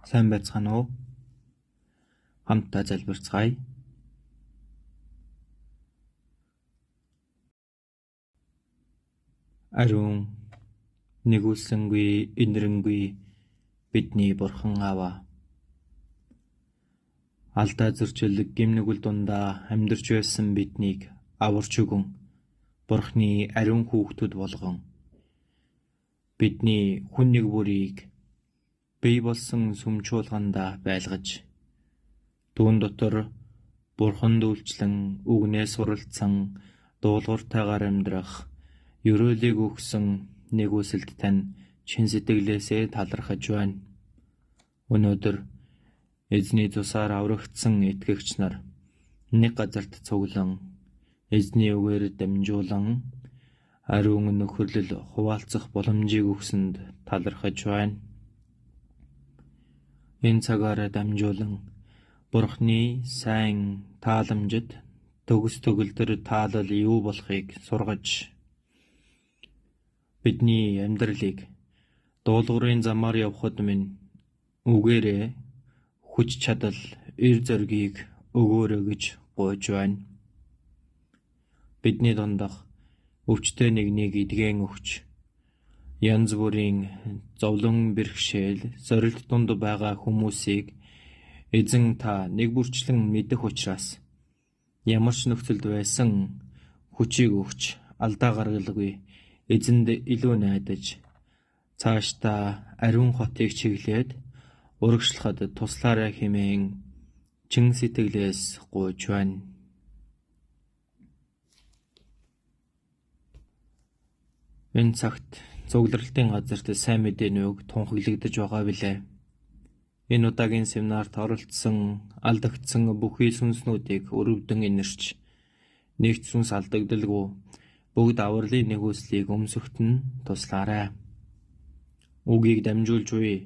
Сайн байцгаана уу? Хамтдаа залбирцгаая. Ариун нэгүүлсэнгүй, инэрэнгүй бидний Бурхан Аава. Алдаа зөрчил гимнүгэл дундаа амьдарч байсан биднийг аварч өгөн Бурханы ариун хүүхдүүд болгон бидний хүн нэг бүрийг бий болсон сүм чуулгандаа байлгаж түүн дотор Бурханд үйлчлэн үгнээс суралцсан дуулууртайгаар амьдрах ерөөлийг өгсөн нэгүсэлд тань чин сэтгэлээсээ талархаж байна. Өнөөдөр эзний тусаар аврагдсан итгэгч нар нэг газарт цуглан эзний үгээр дамжуулан ариун нөхөрлөл хуваалцах боломжийг өгсөнд талархаж байна. Энэ цагаараа дамжуулан Бурханы сайн тааламжид төгс төгөлдөр таалал юу болохыг сургаж бидний амьдралыг дуулуурын замаар явхад минь үгээрээ хүч чадал, эр зоригийг өгөөрэй гэж гуйж байна. Бидний дундах өвчтөе нэгнийг эдгэн өгч янз бүрийн зовлон бэрхшээл, зорилт дунд байгаа хүмүүсийг эзэн та нэг бүрчлэн мэдэх учраас ямар ч нөхцөлд байсан хүчийг өгч алдаа гаргалгүй эзэнд илүү найдаж цаашдаа ариун хотыг чиглээд урагшлахад туслаарай хэмээн чин сэтгэлээс гуйж байна. Энэ цагт цугларалтын газарт сайн мэдээний үг тунхаглагдаж байгаа билээ. Энэ удаагийн семинарт оролцсон алдагдсан бүхий сүнснүүдийг өрөвдөн инэрч нэгт сүнс алдагдалгүй бүгд авралын нэгүслийг өмсөхт нь туслаарай. Үгийг дамжуулж буй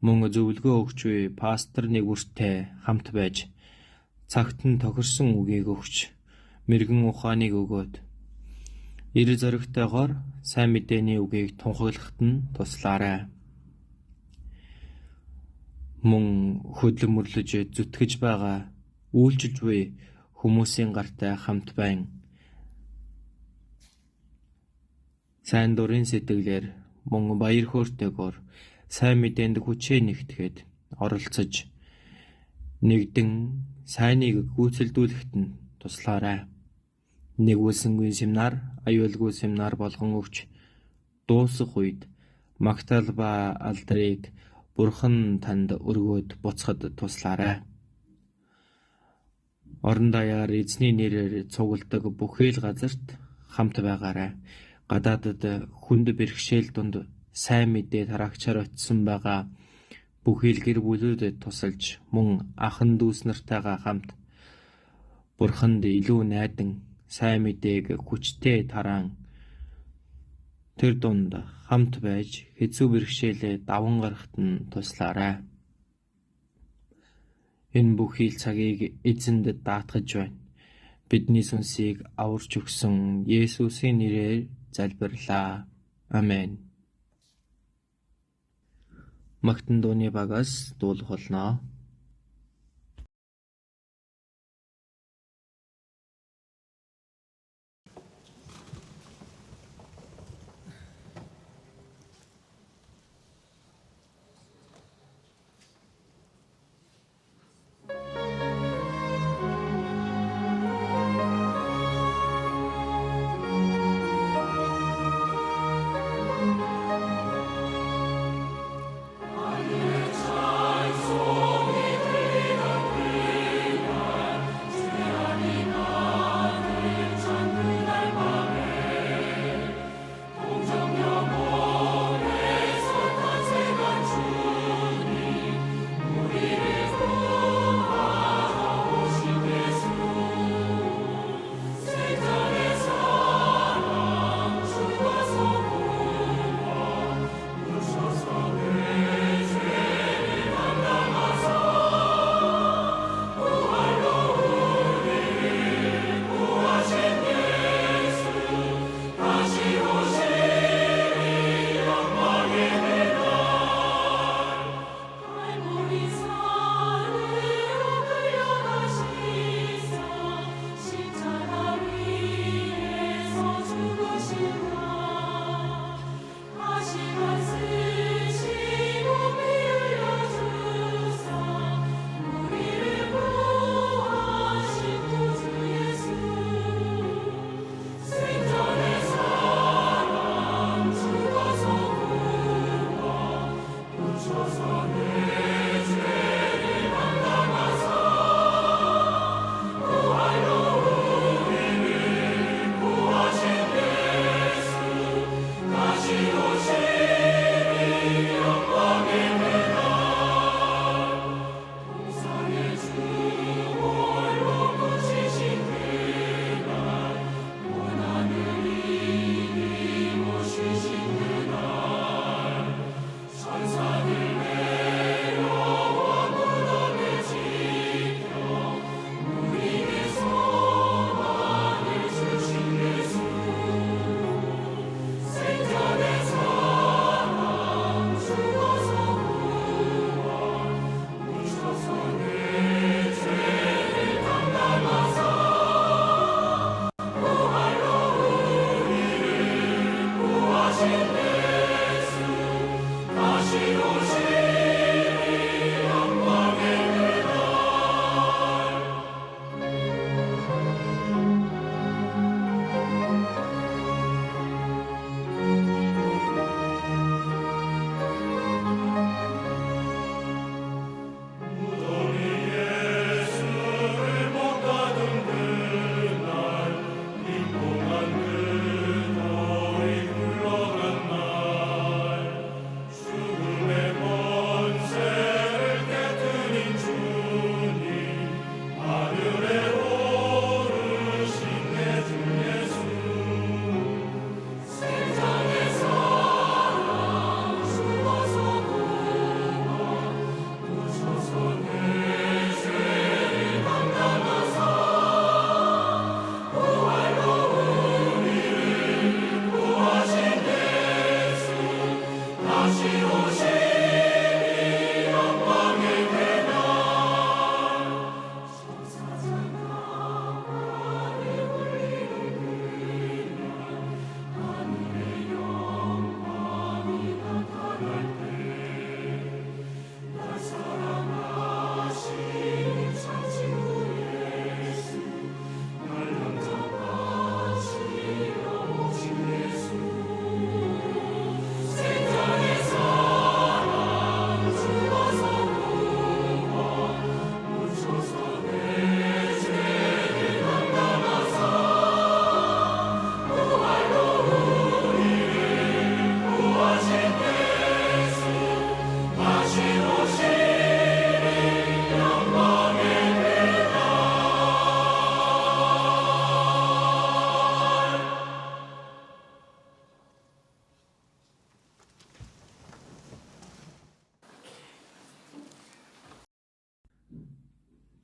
мөн зөвлөгөө өгч буй пастор нэг бүртээ хамт байж цагт нь тохирсон үгийг өгч мэрэгэн ухааныг өгөөд эр зоригтойгоор сайн мэдээний үгийг тунхаглахт нь туслаарай. Мөн хөдлөмөрлөж зүтгэж байгаа үйлчилж буй хүмүүсийн гартай хамт байна. Сайн дурын сэтгэлээр мөн баяр хөөртэйгээр сайн мэдээнд хүчээ нэгтгэхэд оролцож нэгдэн сайныг гүйцэлдүүлэхэд нь туслаарай. Нэгүүлсэнгүй семинар, аюулгүй семинар болгон өгч дуусах үед магтаал ба алдрыг Бурхан танд өргөөд буцахад туслаарай. Орон даяар эзний нэрээр цугладаг бүхий л газарт хамт байгаарай. Гадаадад хүнд бэрхшээл дунд сайн мэдээ тараагчаар очисон байгаа бүхий л гэр бүлүүдэд тусалж мөн ахан дүүс нартайгаа хамт Бурханд илүү найдан сайн мэдээг хүчтэй тараан тэр дунд хамт байж хэцүү бэрхшээлээ даван гарахт нь туслаарай. Энэ бүхий л цагийг эзэнд даатгаж байна. Бидний сүнсийг аварч өгсөн Есүсийн нэрээр залбирлаа. Амен. Магтан дууны багаас дуулах болно. Time so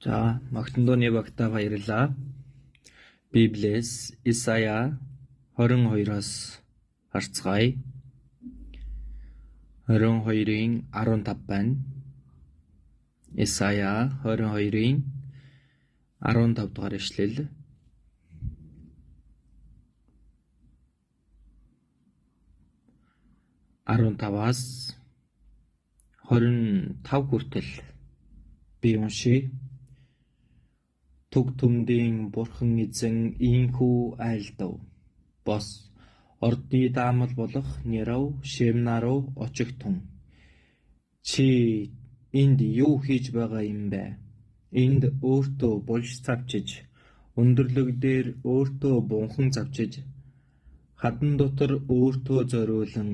За, магтандууны багтаа баярлалаа. Библиэс Исая 22-оос харцгаая. 22-ийн 15 байна. Исая 22-ийн 15 дугаар ишлэл. Араваас 25 хүртэл би уншия. Түг түмдийн бурхан эзэн ийхүү айлдав. Бос ордны даамал болох Нэрав Шемнаруу очигтун. Чи энд юу хийж байгаа юм бэ? Энд өөртөө булш завчиж, өндөрлөг дээр өөртөө бунхан завчиж, хадан дотор өөртөө зориулан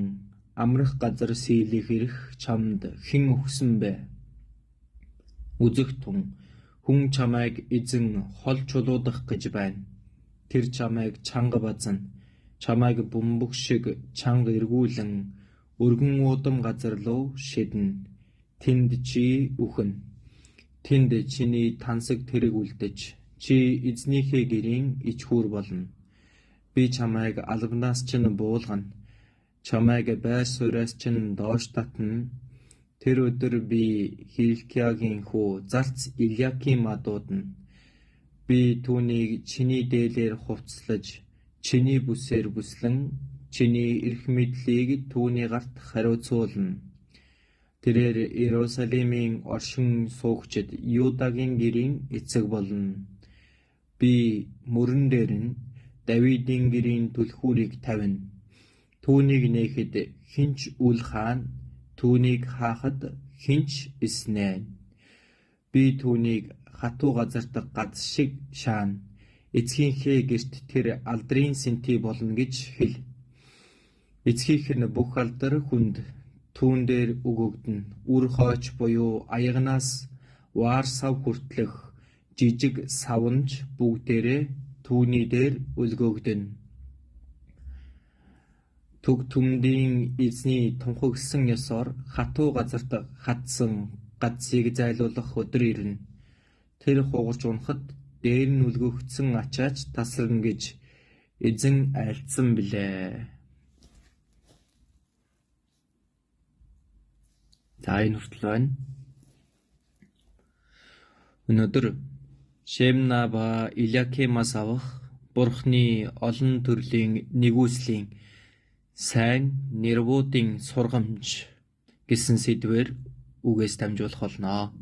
амрах газар сийлэх ирэх чамд хэн өгсөн бэ? Үзэгтун хүн чамайг эзэн хол чулуудах гэж байна. Тэр чамайг чанга базна, чамайг бөмбөг шиг чанга эргүүлэн өргөн уудам газар руу шиднэ. Тэнд чи үхэн. Тэнд чиний тансаг тэрэг үлдэж, чи эзнийхээ гэрийн ичхүүр болно. Би чамайг албанаас чинь буулгана. Чамайг байр сууриас чинь доош татна. Тэр өдөр би Хилкиягийн хүү зарц Илиакимаа дуудана. Би түүнийг чиний дээлээр хувцлаж, чиний бүсээр бүслэн, чиний эрх мэдлийг түүний гарт хариуцуулна. Тэрээр Иерусалимийн оршин суугчид Юдагийн гэрийн эцэг болно. Би мөрөн дээр нь Давидын гэрийн түлхүүрийг тавина. Түүнийг нээхэд хинч үл хаана, түүнийг хаахад хинч эснэ. Би түүнийг хатуу газарт газ шиг шаана. Эцгийнхээ гэрт тэр алдрын сэнти болно гэж хэл. Эцгийнх нь бүх алдар хүнд түүн дээр өгөгдөн. Үр хойч буюу аягнаас ваар сав хүртлэх жижиг савнж бүгдээрээ түүний дээр өлгөөгдөн. Түг түмдийн эзний тунхагласан ёсоор хатуу газарт хатсан гацыг зайлуулах өдөр ирнэ. Тэр хугарч унахад дээр нь үлгөгдсөн ачаач тасарна гэж эзэн айлдсан билээ. За энэ хүртэл байна. Өнөөдөр Шемна ба Илиакимаас авах Бурхны олон төрлийн нэгүслийн сайн нэрвүүдийн сургамж гэсэн сэдвээр үгээс дамжуулах болно.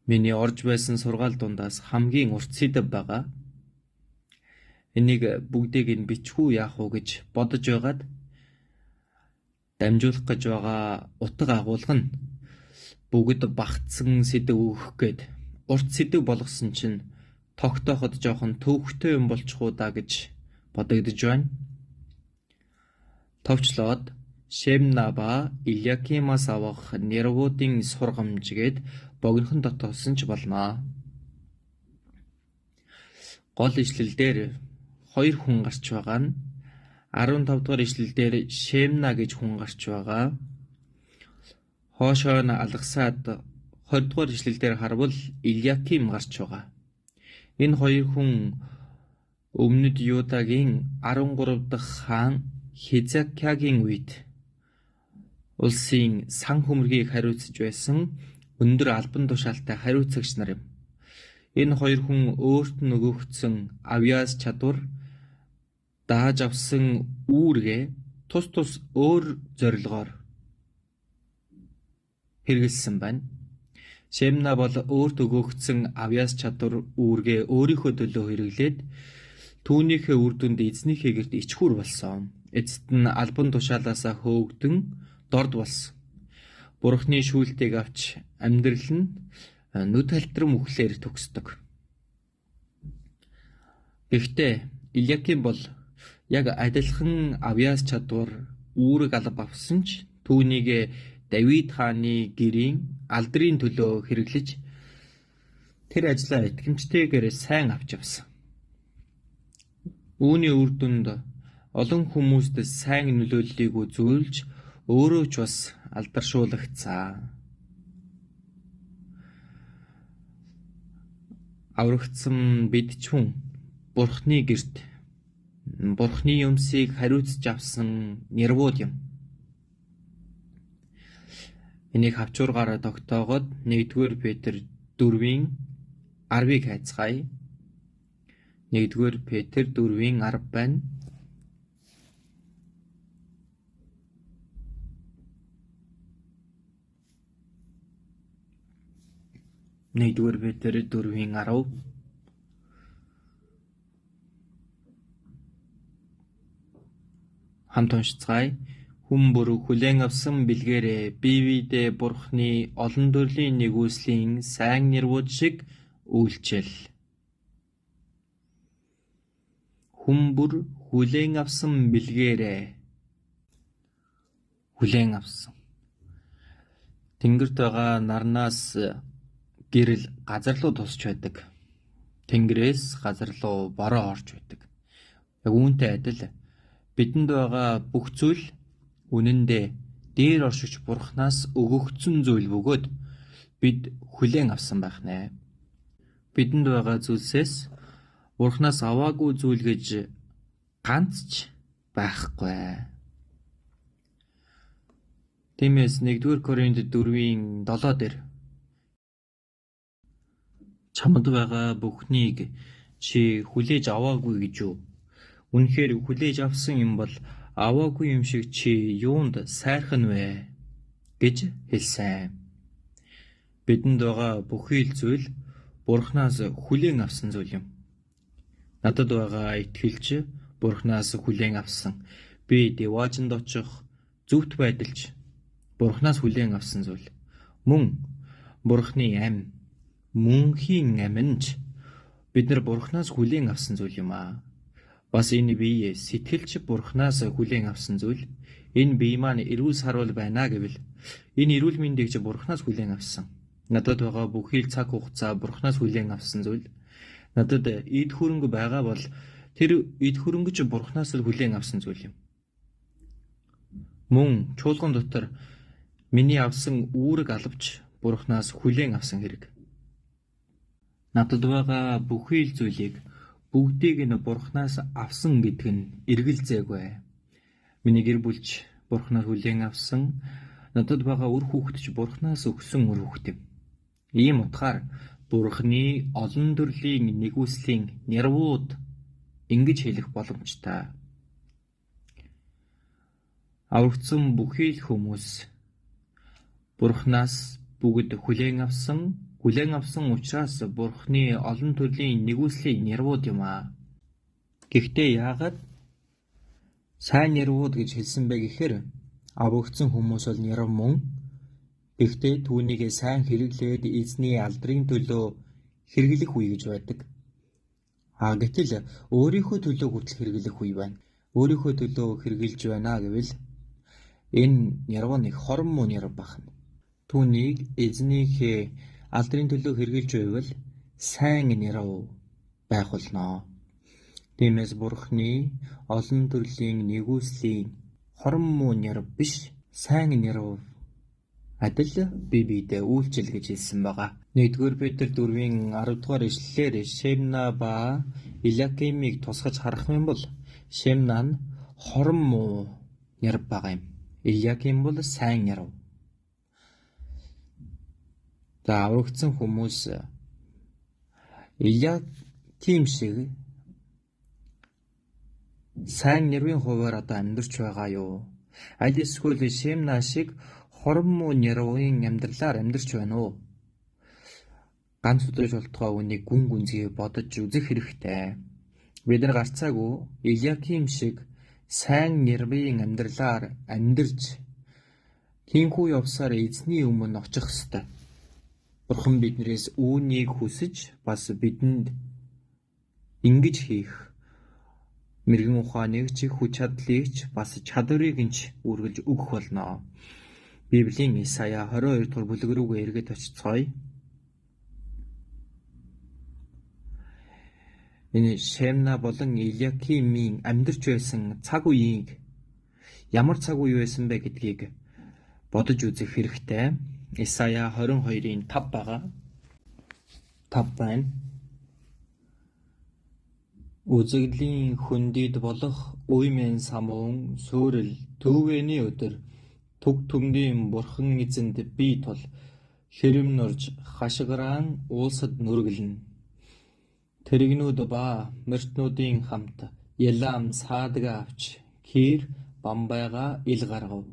Миний орж байсан сургаал дундаас хамгийн урт сэдэв байгаа. Энийг бүгдийг нь бичгүү яах вэ гэж бодож байгаад дамжуулах гэж байгаа утга агуулга нь бүгд багтсан сэдэв өгөх гээд урт сэдэв болгосон чинь тогтооход жоохон төвхтэй юм болчихоо да гэж бодогдож байна. Товчлоод Шемна ба Илиакимаас авах нэрвүүдийн сургамж гээд богинохон дотоосон ч болно. Гол ишлэлдэр 2 хүн гарч байгаа нь 15 дугаар ишлэлдэр Шемна гэж хүн гарч байгаа. Хоошоо нь алгасаад 20 дугаар ишлэлдэр харвал Илиаким гарч байгаа. Энэ 2 хүн өмнөд Юдагийн 13 дахь хаан Хизкиягийн үед улсын сан хөмргийг хариуцж байсан өндөр албан тушаалтай хариуцагч нар юм. Энэ 2 хүн өөрт нь өгөгдсөн авьяас чадвар дааж авсан үүргээ тус тус өөр зорилгоор хэрэгэлсэн байна. Шемна бол өөрт өгөгдсөн авьяас чадвар үүргээ өөрийнхөө төлөө хэрэглээд түүнийхээ үр дүнд эзнийхээ гэрт ичхүүр болсон. Эцэст нь албан тушаалаасаа хөөгдөн дорд болсон. Бурхны шүүлтийг авч амьдрал нь нүд халтрам үхлээр төгсдөг. Гэхдээ Илиаким бол яг адилхан авьяас чадвар үүрэг алба авсан ч түүнийг Давид хааны гэрийн алдрын төлөө хэрэглэж тэр ажлаа итгэмжтэйгээр сайн авч явсан. Үүний үр дүнд олон хүмүүст сайн нөлөөллийг үзүүлж өөрөө ч бас алдаршуулгацсан. Аврагдсан бид ч хүн Бурхны гэрт Бурхны юмсыг хариуцж авсан нэрвүүд юм. Энийг хавчуургаараа тогтоогоод 1-р Петр 4-ийн 10-ыг хайцгаая. 1-р Петр 4-ийн 10 байна. Нэгдүгээр Петр 4-ийн 10. Хамт уншицгаая. Хүн бүр хүлээн авсан бэлгээрээ бие биедээ Бурхны олон төрлийн нэгүслийн сайн нэрвүүд шиг үйлчил. Хүн бүр хүлээн авсан бэлгээрээ. Хүлээн авсан. Тэнгэрт байгаа нарнаас гэрэл газар руу тусч байдаг. Тэнгэрээс газар руу бороо орж байдаг. Яг үүнтэй адил бидэнд байгаа бүх зүйл үнэндээ дээр оршиж Бурханаас өгөгдсөн зүйл бөгөөд бид хүлээн авсан байх нэ. Бидэнд байгаа зүйлсээс Бурханаас аваагүй зүйл гэж ганц ч байхгүй. Тиймээс 1-р Коринт 4-ийн 7 дээр чамд байгаа бүхнийг чи хүлээж аваагүй гэж юу? Үнэхээр хүлээж авсан юм бол аваагүй юм шиг чи юунд сайрхан вэ гэж хэлсэн. Бидэнд байгаа бүхий л зүйл Бурханаас хүлээн авсан зүйл юм. Надад байгаа итгэлч Бурханаас хүлээн авсан. Би деважинд очих зөвхт байдалч Бурханаас хүлээн авсан зүйл. Мөн Бурханы ам, мөнхийн аминч бид нар Бурханаас хүлээн авсан зүйл юм аа. Бас энэ бие сэтгэлч Бурханаас хүлээн авсан зүйл. Энэ бие маань эрүүл сарвал байна гэвэл энэ эрүүл мэндийг ч Бурханаас хүлээн авсан. Надад байгаа бүхий цаг хугацаа Бурханаас хүлээн авсан зүйл. Надад эд хөрөнгө байгаа бол тэр эд хөрөнгө ч Бурханаас л хүлээн авсан зүйл юм. Мөн чуулган дотор миний авсан үүрэг алавч Бурханаас хүлээн авсан хэрэг. Надад байгаа бүхий л зүйлийг бүгдийг нь Бурханаас авсан гэдэг нь эргэлзээгүй. Миний гэр бүлч Бурханаас хүлээн авсан, надад байгаа үр хүүхэд ч Бурханаас өгсөн үр хүүхэд юм. Ийм утгаар Бурханы олон төрлийн нэгүслийн нэрвүүд ингэж хэлэх боломжтой. Аврагдсан бүхий л хүмүүс Бурханаас бүгд хүлээн авсан учраас Бурханы олон төрлийн нэгүслийн нэрвүүд юм аа. Гэхдээ яагаад сайн нэрвүүд гэж хэлсэн бэ гэхээр аврагдсан хүмүүс бол нэрв мөн. Гэхдээ түүнийг сайн хэрэглээд эзний алдрын төлөө хэрэглэх үе гэж байдаг. Гэтэл өөрийнхөө төлөө хүртэл хэрэглэх үе байна. Өөрийнхөө төлөө хэрэгжилж байна гэвэл энэ нэрв нэг хорон муу нэрв бахна. Түүнийг эзнийхээ алдрын төлөө хэрэгжилж байвал сайн нэрв байх болно. Тиймээс Бурханы олон төрлийн нэгүслийн хорон муу нэрв биш, сайн нэрв адил бие биедээ үйлчил гэж хэлсэн байгаа. 1-р Петр 4-ийн 10 дугаар ишлэлээр Шемна ба Илиакимыг тусгаж харах юм бол Шемна нь хорон муу нэрв байгаа юм. Илиаким бол сайн нэрв. За аврагдсан хүмүүс Илиаким шиг сайн нэрвийн хуваар одоо амьдарч байгаа юу? Аль эсвэл Шемна шиг хорон муу нэрвийн амьдралаар амьдарч байна уу? Ганц өдрөж болтгоо үнийг гүн гүнзгий бодож үзэх хэрэгтэй. Бид нар гарцаагүй Илиаким шиг сайн нэрвийн амьдралаар амьдарч тиймхүү явсаар эзний өмнө очих ёстой. Бурхан биднээс үүнийг хүсэж бас бидэнд ингэж хийх мэрэгэн ухааныг ч хүч чадлыг ч бас чадварыг нь ч үргэлж өгөх болно. Библийн Исая 22 дугаар бүлэг рүүгээ эргээд очицгоё. Энэ Шемна болон Илиакимийн амьдарч байсан цаг үеийг ямар цаг үе байсан бэ гэдгийг бодож үзэх хэрэгтэй. Исая 22-ийн 5 байгаа. 5 байна. Үзэгдлийн хүндид болох үе мэн самуун суурил түүгээний өдөр түг түмдийн бурхан эзэнд бие тул хэрэм нурж хашгираан уулсад нүргэлнэ. Тэрэгнүүд ба мөртнүүдийн хамт ялаам саадагаа авч кир бамбайга ил гаргав.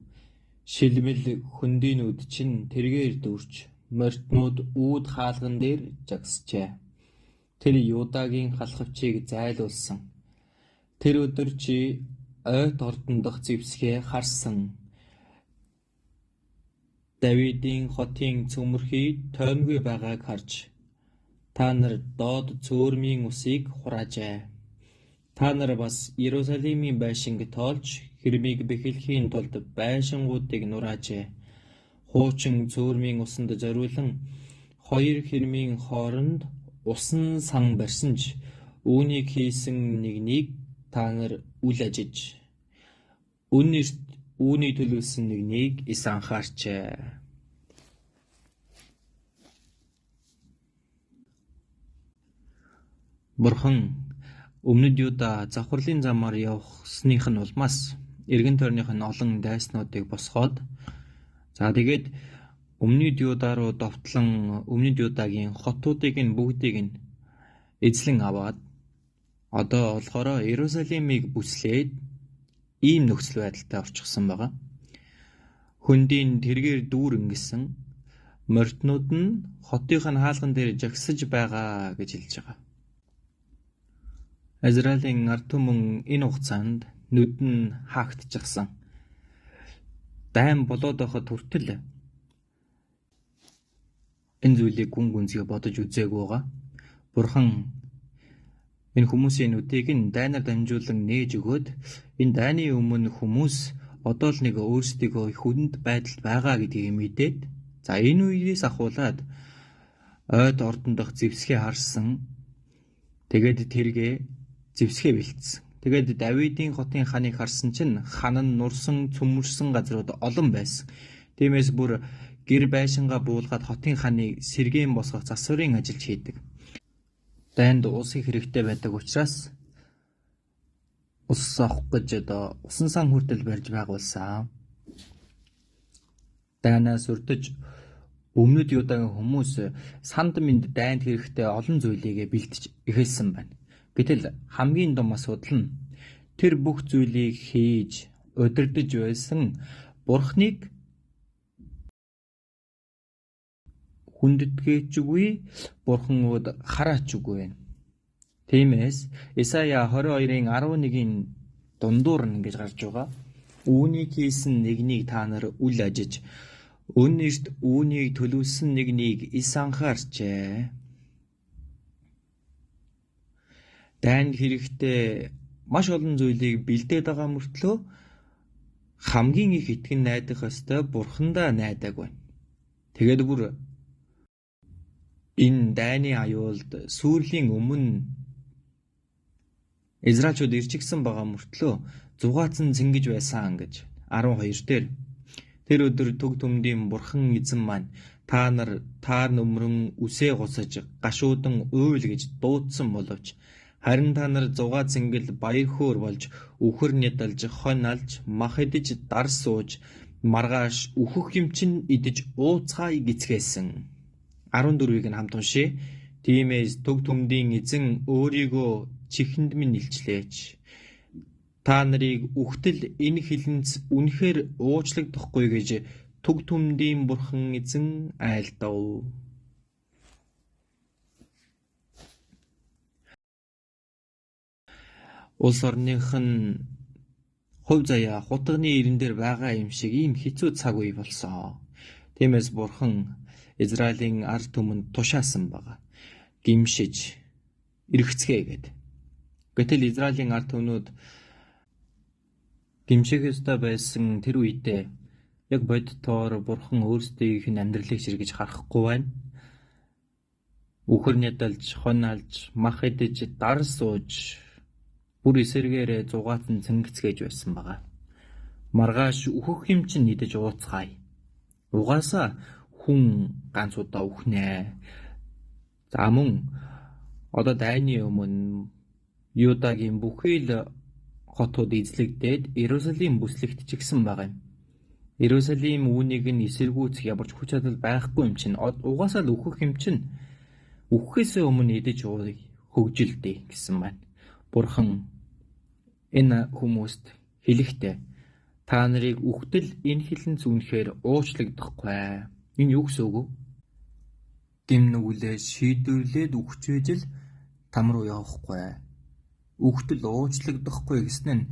Шилмэл хүндийнүүд чинь тэргээр дүүрч мөртнүүд үүд хаалган дээр жагсжээ. Тэр Юдагийн халхавчийг зайлуулсан. Тэр өдөр чи ойт ордон дахь зэвсгээ харсан. Давидын хотын цөмөрхий тоймгүй байгааг харж та нар доод цөөрмийн усыг хураажээ. Та нар бас Иерусалимийн байшинг тоолж хэрмийг бэхлэхийн тулд байшингуудыг нураажээ. Хуучин цөөрмийн усанд зориулан хоёр хэрмийн хооронд усан сан барьсан ч үүнийг хийсэн нэгнийг та нар үл ажиж үүний төлөвлөсөн нэгнийг ис анхаарчээ. Бурхан өмнөд Юда завхарлын замаар явсных нь улмаас эргэн тойрных нь олон дайснуудыг босгоод тэгээд өмнөд Юда руу довтлон өмнөд Юдагийн хотуудыг нь бүгдийг нь эзлэн аваад одоо болохоор Иерусалимыг бүслээд ийм нөхцөл байдалтай орчихсон байгаа. Хөндийн тэргээр дүүр ингэсэн морьтнууд нь хотын хаалган дээр жагсаж байгаа гэж хэлж байгаа. Израилийн ард түмэн энэ хугацаанд нүд нь хаагдчихсан. Дайн болоод байхад хүртэл энэ зүйлийг гүн гүнзгий бодож үзээгүй байгаа. Бурхан энэ хүмүүсийн нүдийг нь дайнаар дамжуулан нээж өгөөд энэ дайны өмнө хүмүүс одоо л нэг өөрсдийгөө их хүнд байдалд байгаа гэдгийг мэдээд энэ үеэс ахуулаад ойд ордон дахь зэвсгээ харсан. Тэгээд тэргээ зэвсгээ бэлдсэн. Тэгээд Давидын хотын ханыг харсан чинь хан нь нурсан цөмөрсөн газрууд олон байсан. Тиймээс бүр гэр байшингаа буулгаад хотын ханыг сэргээн босгох засварын ажилд хийдэг. Дайнд ус их хэрэгтэй байдаг учраас ус авах гэж усан сан хүртэл барьж байгуулсан. Дайнаас урдж өмнөд Юдагийн хүмүүс санд минь дайнд хэрэгтэй олон зүйлийг бэлтэж эхэлсэн байна. Гэтэл хамгийн том асуудал нь тэр бүх зүйлийг хийж удирдах байсан Бурхныг хүндэтгээчгүй, Бурханууд хараачгүй байна. Тиймээс Исая 22-ын 11-ийн дундуур нь ингэж гарч байгаа. Үүнийг хийсэн нэгнийг та нар үл ажиж, өнөрт үүнийг төлөвлөсөн нэгнийг ис анхаарчээ. Дайнд хэрэгтэй маш олон зүйлийг бэлдээд байгаа мөртлөө хамгийн их итгэн найдах ёстой Бурхандаа найдаг байна. Тэгээд бүр энэ дайны аюулд сүүрлийн өмнө Израильчууд ирчихсэн байгаа мөртлөө зугаацсан зингэж байсан гэж 12 дээр тэр өдөр түг түмдийн Бурхан эзэн маань та нүмрэн үсээ гусаж гашуудан уйл гэж дуудсан боловч харин та нар зугаа зингэл баяр хөөр болж үхэр нядалж хонь алж мах идэж дар сууж маргааш үхэх юм чин идэж ууцгаая гисгээсэн. 14-ийг нь хамт уншъя. Тиймээс түг түмдийн эзэн өөрийгөө чихэнд минь илчлээч. Та нарыг үхтэл энэ хилэнц үнэхээр уучлагдахгүй гэж түг түмдийн Бурхан эзэн айлдав. Улс орных нь хувь заяа хутганы ирэн дээр байгаа юм шиг ийм хэцүү цаг үе болсон. Тиймээс Бурхан Израилийн ард түмэнд тушаасан байгаа. Гимшиж эргэцгээе гэд. Гэтэл Израилийн ард түмнүүд гимших ёстой байсан тэр үедээ яг бодитоор Бурхан өөрсдийнх нь амьдралыг сэргэж харахгүй байна. Үхэр нядалж, хонь алж, мах идэж, дар сууж бүр эсэргээрээ зугаатан цэнгэцгээж байсан байгаа. Маргааш үхэх юм чинь идэж ууцгаая. Угаасаа хүн ганц удаа үхнэ. За мөн одоо дайны өмнө Юдагийн бүхий л хотууд эзлэгдээд Иерусалим бүслэгдчихсэн байгаа юм. Иерусалим үүнийг нь эсэргүүцэх ямарч хүч чадал байхгүй юм чинь. Угаасаа л үхэх юм чинь. Үхэхээс өмнө идэж ууй хөгжилдэй гэсэн байна. Бурхан энэ хүмүүст хэлэхдээ та нарыг үхтэл энэ хилэн зүнхээр уучлагдахгүй. Энэ юу гэсэн үг вэ? Гим нүглээ шийдвэрлээд үхэж ижил там руу явахгүй. Үхтэл уучлагдахгүй гэсэн нь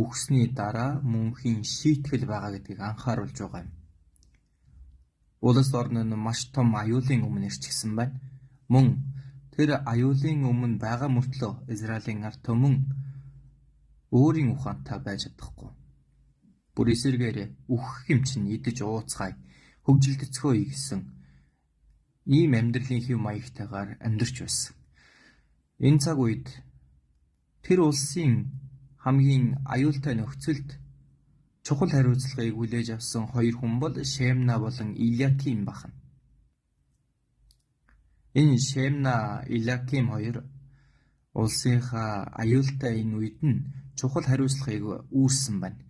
үхсний дараа мөнхийн шийтгэл байгаа гэдгийг анхааруулж байгаа юм. Улс орн нь маш том аюулын өмнө ирчихсэн байна. Мөн тэр аюулын өмнө байгаа мөртлөө Израилийн ард түмэн өөрийн ухаантай байж чадахгүй. Бүр эсэргээр үхэх юм чинь идэж ууцгаая, хөгжилдөцгөөе гэсэн ийм амьдралын хэв маягтайгаар амьдарч байсан. Энэ цаг үед тэр улсын хамгийн аюултай нөхцөлд чухал хариуцлагыг хүлээж авсан хоёр хүн бол Шемна болон Илиаким бахан. Энэ Шемна, Илиаким хоёр улсынхаа аюултай энэ үед нь чухал хариуцлагыг үүссэн байна.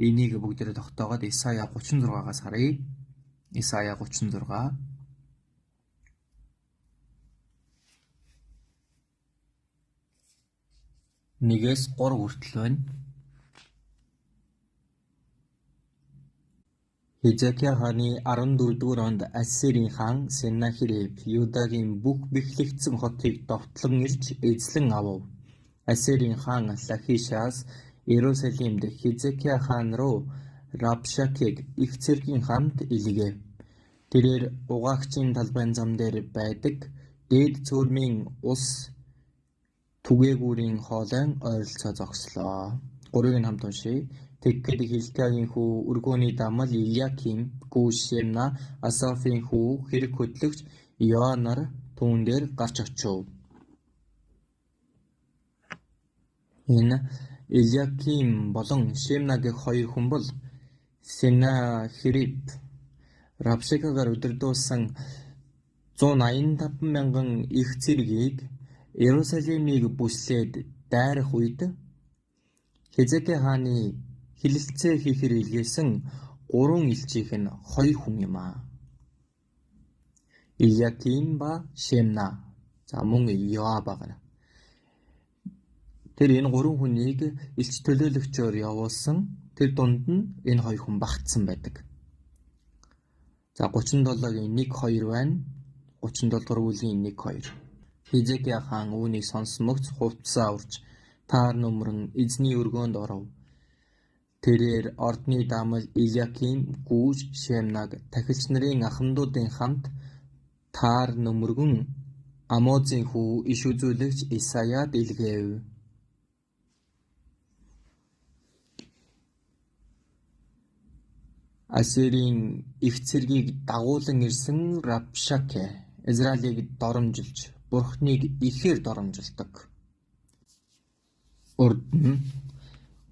Энийг бүгдээрээ тогтоогоод Исая 36-аас харъя. Исая 36 1-3 хүртэл байна. Хизкия хааны 14-р онд Ассирийн хаан Сеннахериб Юдагийн бүх бэхлэгдсэн хотыг довтлон ирж эзлэн авав. Ассирийн хаан Лахишаас Иерусалимд Хизкия хаан руу Рабшакийг их цэргийн хамт илгээв. Тэрээр угаагчийн талбайн зам дээр байдаг дээд цөөрмийн ус түгээгүүрийн хоолойн ойролцоо зогслоо. 3-ыг нь хамт уншийе. Тэгэхэд Хилкиагийн хүү өргөөний дамал Илиаким, хүү Шемна, Асафийн хүү хэрэг хөтлөгч Йоанар түүн дээр гарч очив. Энэ Илиаким болон Шемнагийн хоёр хүн бол Сеннахериб Рабшакигаар удирдуулсан 185 мянган их цэргийг Иерусалимыг бүслээд дайрах үед Хизкия хааны хилэлцээ хийхээр илгээсэн 3 элчийнх нь 2 хүн юм аа. Илиаким ба Шемна. За мөн Йоаб байна. Тэр энэ 3 хүнийг элч төлөөлөгчөөр явуулсан. Тэр дунд нь энэ 2 хүн багтсан байдаг. За 37-гийн 1-2 байна. 37 дугаар бүлгийн 1-2. Хизкия хаан үүнийг сонсмогц хувцсаа урж таар нөмрөн эзний өргөөнд оров. Тэрээр ордны даамал Илиаким, гүүж Шемнаг тахилч нарын ахмадуудын хамт таар нөмөргөн Амозын хүү иш үзүүлэгч Исаяд илгээв. Ассирийн их цэргийг дагуулan ирсэн Рабшаке Израилийг доромжилж, Бурхныг ихээр доромжилдог. Урд нь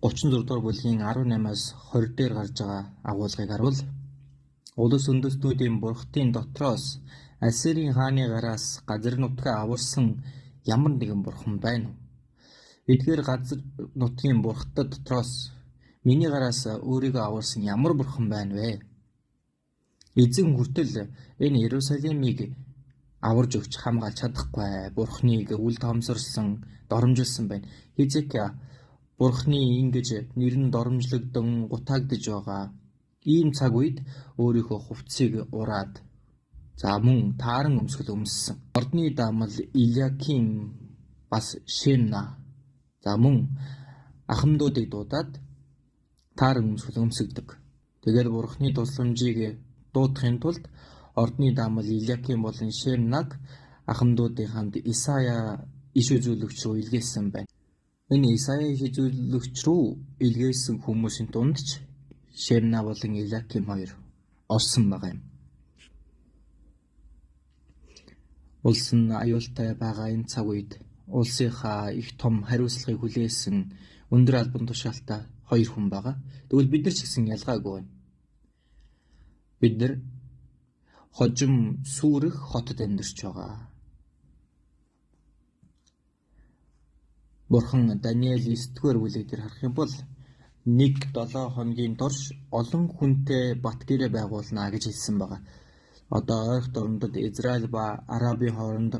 34 дугаар бүлгийн 18-аас 20 дээр гарч байгаа агуулгыг харуул. Улс үндэстнүүдийн бурхтын дотроос Ассирийн хааны гараас газар нутгаа аварсан ямар нэгэн бурхан байна уу? Эдгээр газар нутгийн бурхтад дотроос миний гараас өөрийгөө аварсан ямар бурхан байна вэ? Эзэн хүртэл энэ Иерусалимыг аварж өгч хамгаалж чадахгүй бурхныг үл томсорсон, доромжилсан байна. Хизкия Бурхны ингэж нэр нь доромжлогдсон гутаагдж байгаа ийм цаг үед өөрийнхөө хувцсыг ураад за мөн тааран өмсгөл өмссөн. Ордны даамал Илиаким бас Шемна за мөн ахмадуудыг дуудаад тааран өмсгөл өмсгдөг. Тэгээд Бурхны тусламжийг дуудахын тулд ордны даамал Илиаким болон Шемнаг ахмадуудын хамт Исая иш үзүүлэгч рүү илгээсэн байна. Энэ Исая иш үзүүлэгч рүү илгээсэн хүмүүсийн дунд ч Шемна болон Илиаким хоёр орсон байгаа юм. Улс нь аюултай байгаа энэ цаг үед улсынхаа их том хариуцлагыг хүлээсэн өндөр албан тушаалтай хоёр хүн байгаа. Тэгвэл бид нар ч гэсэн ялгаагүй байна. Бид нар хожим сүрэх хотод амьдарч байгаа. Бурхан Даниэл 9-р бүлэг дээр харах юм бол 1-7 хоногийн турш олон хүнтэй бат гэрээ байгуулна гэж хэлсэн байна. Одоо ойрхон дорнодод Израиль ба Арабын хооронд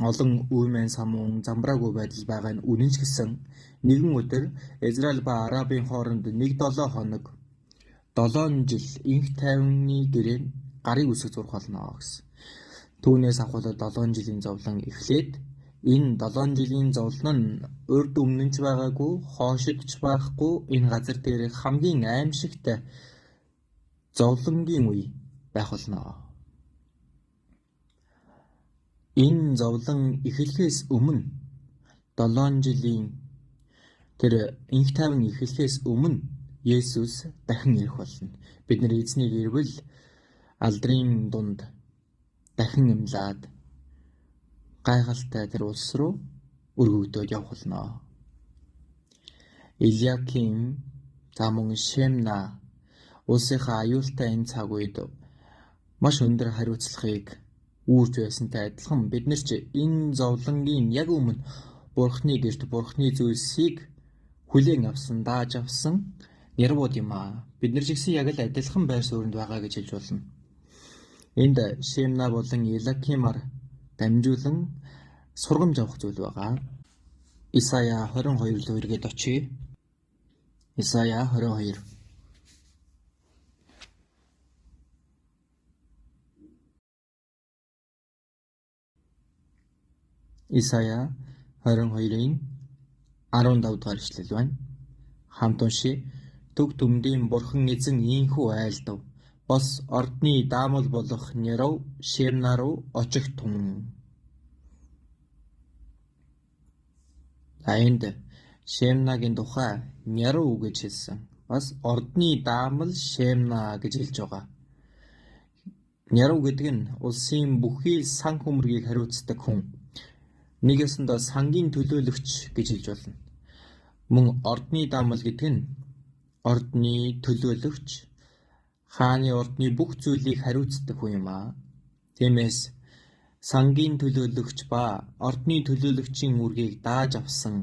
олон үеийн самуун замбраагүй байдал байгаа нь үнэн ч гэсэн нэгэн өдөр Израиль ба Арабын хооронд 1-7 хоног 7 жил инх тайвны гэрээ гарыг үсэг зурх болно гэсэн. Түүнээс авахад 7 жилийн зовлон эхлээд энэ 7 жилийн зовлон нь урд өмнө ч байгаагүй, хоошигч байхгүй энэ газар дээр хамгийн аимшигтай зовлонгийн үе байх болно. Энэ зовлон эхлэхээс өмнө 7 жилийн тэр инх тайван эхлэхээс өмнө Есүс дахин ирэх болно. Бид нар эзнийг ирвэл алдрын дунд дахин эмлээд гайхалтай тэр улс руу өргөгдөөд явах болно. Илиаким тамун Шемна улсынхаа аюултай энэ цаг үед маш өндөр хариуцлагыг үүрж байсантай адилхан бид нар ч энэ зовлонгийн яг өмнө Бурхны гэрт Бурхны зүйлсийг хүлээн авсан, дааж авсан нэрвууд юм аа. Бид нар ч гэсэн яг л адилхан байр суурьнд байгаа гэж хэлж болно. Энд Шемна болон Илиакимаар дамжуулан сургамж авах зүйл байгаа. Исая 22 руу эргээд очие. Исая 22. Исая 22-ийн 15 дугаар ишлэл байна. Хамт уншия. Төг төмдийн Бурхан эзэн ийхүү айлдав. Бас ордны даамал болох Неров Шемна руу очих тун. Энд Шемнагийн тухай Неров гэж хэлсэн. Бас ордны даамал Шемна гэж хэлж байгаа. Неров гэдэг нь улсын бүхий сан хөмргийг хариуцдаг хүн. Нэг ясандаа сангийн төлөөлөгч гэж хэлж болно. Мөн ордны даамал гэдэг нь ордны төлөөлөгч, хааны ордны бүх зүйлийг хариуцдаг хүн юм аа. Тиймээс сангийн төлөөлөгч ба ордны төлөөлөгчийн үргийг дааж авсан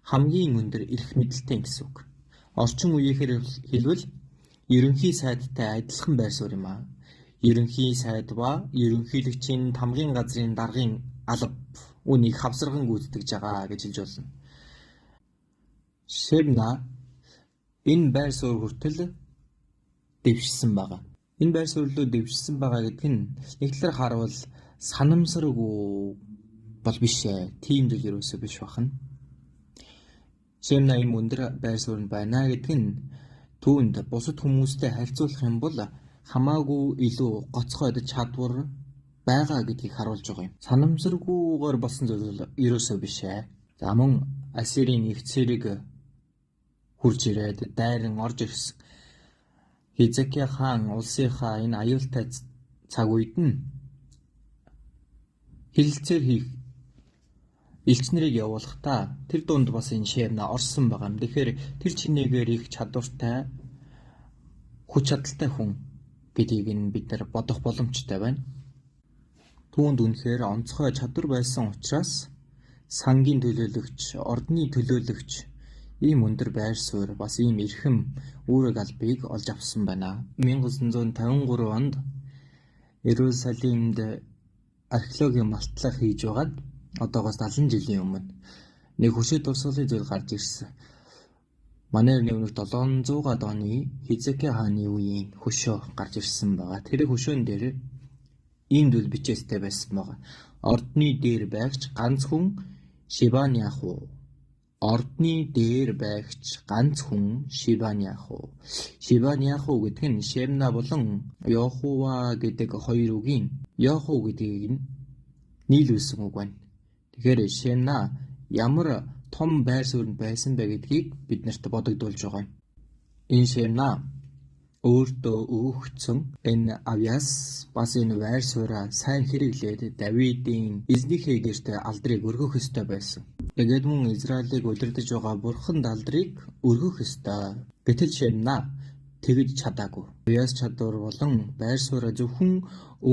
хамгийн өндөр эрх мэдэлтэй гэсэн үг. Орчин үеийнхээр хэлбэл ерөнхий сайдтай адилхан байр суурь юм аа. Ерөнхий сайд ба ерөнхийлөгчийн тамгын газрын даргын алба үнийг хавсарган гүйцэтгэж байгаа гэж хэлж болно. Шемна энэ байр суурь хүртэл дэвшсэн байгаа. Энэ байр суурь руу дэвшсэн байгаа гэдэг нь нэг талаар харуул санамсаргүй бол биш ээ. Тийм зүйл ерөөсөө биш бахна. Шемна ийм өндөр байр суурьнд байна гэдэг нь түүнд бусад хүмүүстэй харьцуулах юм бол хамаагүй илүү гоцгойд чадвар байгаа гэдгийг харуулж байгаа юм. Санамсаргүйгээр болсон зүйл ерөөсөө биш ээ. За мөн Ассирийн их цэрэг хурж ирээд дайран орж ирсэн. Хизкия хаан улсынхаа энэ аюултай цаг үед нь хилэлцээр хийх элч нарыг явуулахдаа тэр дунд бас энэ Шемна орсон байгаа юм. Тэгэхээр тэр чинээгээр их чадвартай, хүч чадалтай хүн гэдгийг нь бид нар бодох боломжтой байна. Түүнд үнэхээр онцгой чадвар байсан учраас сангийн төлөөлөгч, ордны төлөөлөгч ийм өндөр байр суурь бас ийм эрхэм үүрэг албыг олж авсан байна. 1953 онд Иерусалимд археологийн малтлах хийж байгаад одоогоос 70 жилийн өмнө нэг хөшөө дурсгалын зүйл гарч ирсэн. Манай нэг 700-аад оны Хизкия хааны үеийн хөшөө гарч ирсэн байгаа. Тэр хөшөөн дээр ийм зүйл бичээстэй байсан байгаа. Ордны дээр байгч ганц хүн Шибаниах уу? Ордны дээр байгч ганц хүн Шибаниах уу? Шибаниах уу гэдэг нь Шемна болон Йохова гэдэг хоёр үгийн Йохов гэдгийг нийлүүлсэн үг байна. Тэгэхээр Шемна ямар том байр суурьнд байсан бэ гэдгийг биднэрт бодогдуулж байгаа юм. Энэ Шемна өөртөө өгөгдсөн энэ авьяас бас энэ байр сууриа сайн хэрэглээд Давидын эзнийхээ гэрт алдрыг өргөх ёстой байсан. Тэгээд мөн Израилийг удирдах байгаа Бурханд алдрыг өргөх ёстой. Гэтэл Шемна тэгж чадаагүй. Авьяас чадвар болон байр сууриа зөвхөн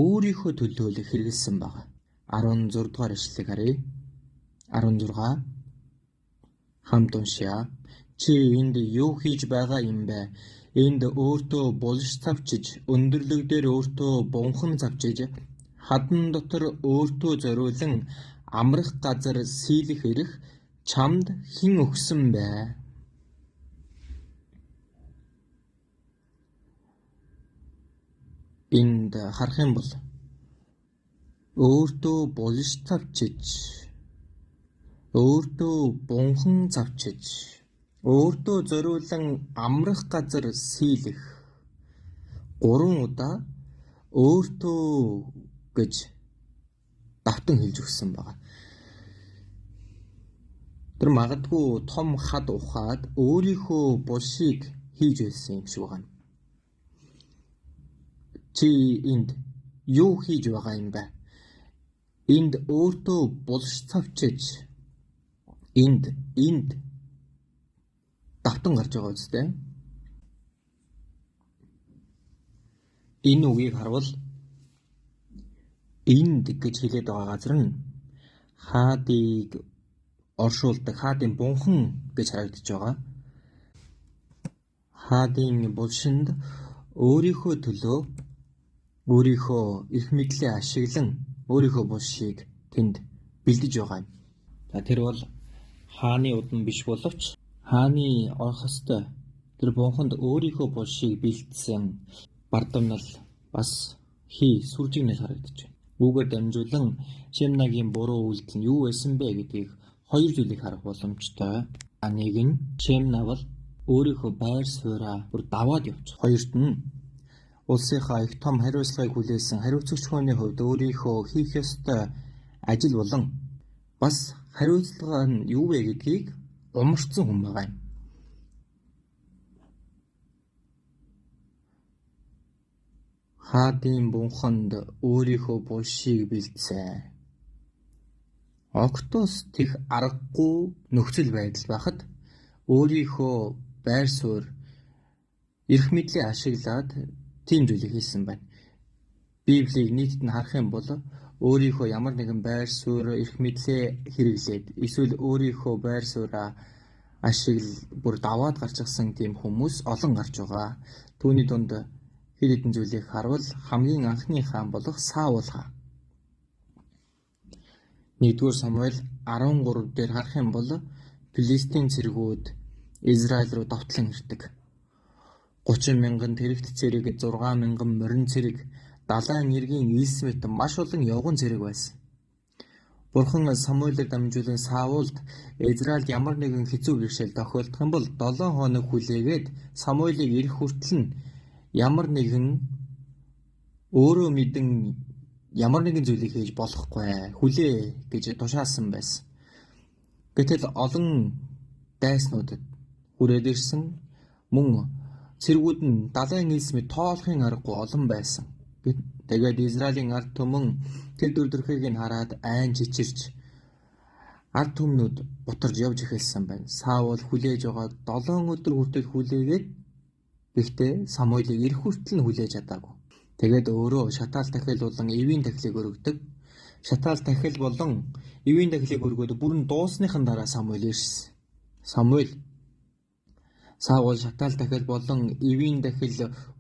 өөрийнхөө төлөөлөх хэрэгэлсэн байна. 16 дугаар ишлэгийг харъя. 16 Хамт уншия. Чи энд юу хийж байгаа юм бэ? Энд өөртөө булш завчиж, өндөрлөг дээр өөртөө бунхан завчиж, хадан дотор өөртөө зориулан амрах газар сийлэх эрх чамд хэн өгсөн бэ? Энд харах юм бол өөртөө булш завчиж, өөртөө бунхан завчиж, өөртөө зориулан амрах газар сийлэх 3 удаа өөртөө гэж давтан хэлж өгсөн байгаа. Тэр магадгүй том хад ухаад өөрийнхөө булшийг хийж байсан юм шиг байна. Чи энд юу хийж байгаа юм бэ? Энд өөртөө булш завчиж, энд давтан гарч байгаа үстэй. Энэ үгийг харвал энд гэж хэлээд байгаа газар нь хаадыг оршуулдаг хаадын бунхан гэж харагдаж байгаа. Хаадын булшинд өөрийнхөө төлөө өөрийнхөө эрх мэдлээ ашиглан өөрийнхөө булшийг тэнд бэлдэж байгаа юм. За тэр бол хааны удам биш боловч хааны орох ёстой тэр бунханд өөрийнхөө булшийг бэлдсэн бардамнал бас сүржигнэл харагдаж байна. Үүгээр дамжуулан Шемнагийн буруу үйлдэл нь юу байсан бэ гэдгийг 2 зүйлийг харах боломжтой. Нэг нь Шемна бол өөрийнхөө байр сууриа бүр даваад явчих. Хоёрт нь улсынхаа их том хариуцлагыг хүлээсэн хариуцагч хүний хувьд өөрийнхөө хийх ёстой ажил болон бас хариуцлага нь юу вэ гэдгийг умарчсан хүн байгаа юм. Хаадын бунханд өөрийнхөө булшийг бэлдсэн. Октос тех аргагүй нөхцөл байдал байхад өөрийнхөө байр суурь эрх мэдлээ ашиглаад тийм зүйлийг хийсэн байна. Библийг нийтэд нь харах юм бол өөрийнхөө ямар нэгэн байр суурь эрх мэдлээ хэрэглээд эсвэл өөрийнхөө байр сууриа бүр даваад гарч ирсэн тийм хүмүүс олон гарч байгаа. Түүний дунд хэд хэдэн зүйлийг харвал хамгийн анхны хаан болох Саул хаан. 1-р Самуэль 13 дээр харах юм бол Филистийн цэргүүд Израиль руу давтлан ирдэг. 30 мянган тэрэгт цэрэг, 6 мянган морин цэрэг, далайн иргэн элс мэт маш олон явган цэрэг байсан. Бурхан Самуэлийг дамжуулан Саулд Израильд ямар нэгэн хэцүү бэрхшээл тохиолдох юм бол 7 хоног хүлээгээд Самуэлийг ирэх хүртэл нь ямар нэгэн өөрөө мэдэн ямар нэгэн зүйлийг хийж болохгүй хүлээ гэж тушаасан байсан. Гэтэл олон дайснуудад хүрээд ирсэн мөн цэргүүд нь далайн элс мэт тоолохын аргагүй олон байсан. Тэгээд Израилийн ард түмэн тэр дүрдэрхийг нь хараад айн чичирч ард түмнүүд бутарж явж эхэлсэн байна. Саул хүлээж байгаа 7 өдөр хүртэл хүлээгээд гэхдээ Самуэлийг ирэх хүртэл нь хүлээж чадаагүй. Тэгээд өөрөө шатаал тахил болон эвийн тахилыг өргөдөг. Шатаал тахил болон эвийн тахилыг өргөөд бүрэн дуусныхан дараа Самуэль ирсэн. Саул шатаал тахил болон эвийн тахил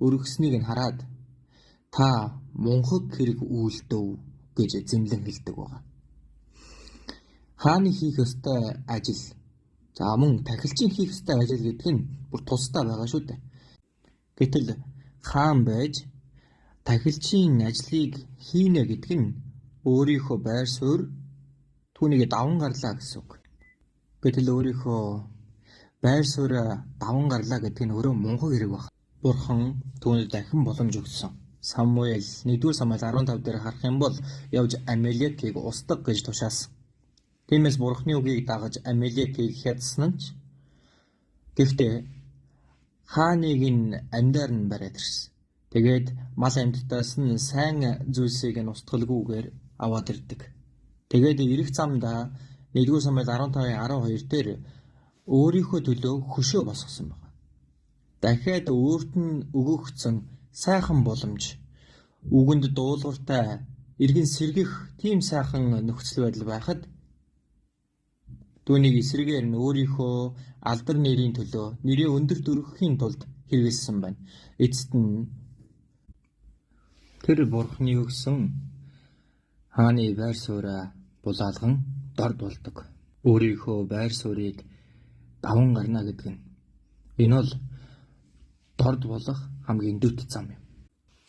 өргөснийг нь хараад та мунхаг хэрэг үйлдэв гэж зэмлэн хэлдэг байгаа. Хааны хийх ёстой ажил. За мөн тахилчийн хийх ёстой ажил гэдэг нь бүр тусдаа байгаа шүү дээ. Гэтэл хаан байж тахилчийн ажлыг хийнэ гэдэг нь өөрийнхөө байр суурь түүнийг даван гарлаа гэсэн үг. Гэтэл өөрийнхөө байр сууриа даван гарлаа гэдэг нь өөрөө мунхаг хэрэг байна. Бурхан түүнд дахин боломж өгсөн. Самуэль 1-р Самуэль 15 дээр харах юм бол явж Амелекийг устгах гэж тушаасан. Тиймээс Бурханы үгийг дагаж Амелекийг хятсан ч гэхдээ хааныг нь амьдаар нь бариад ирсэн. Тэгээд мал амьтдаас нь сайн зүйлсийг нь устгалгүйгээр аваад ирдэг. Тэгээд ирэх замдаа 1-р Самуэль 15:12 дээр өөрийнхөө төлөө хөшөө босгосон байна. Дахиад өөрт нь өгөгдсөн сайхан боломж, үгэнд дуулууртай, эргэн сэргэх тийм сайхан нөхцөл байдал байхад Түүнийг эсрэгээр нь өөрийнхөө алдар нэрийн төлөө нэрээ өндөр дөрөхийн тулд хэрэгэлсэн байна. Эцэст нь тэр Бурхны өгсөн хааны байр сууриа булаалган дорд болдог. Өөрийнхөө байр суурийг даван гарна гэдэг нь. Энэ бол дорд болох хамгийн дэвт зам юм.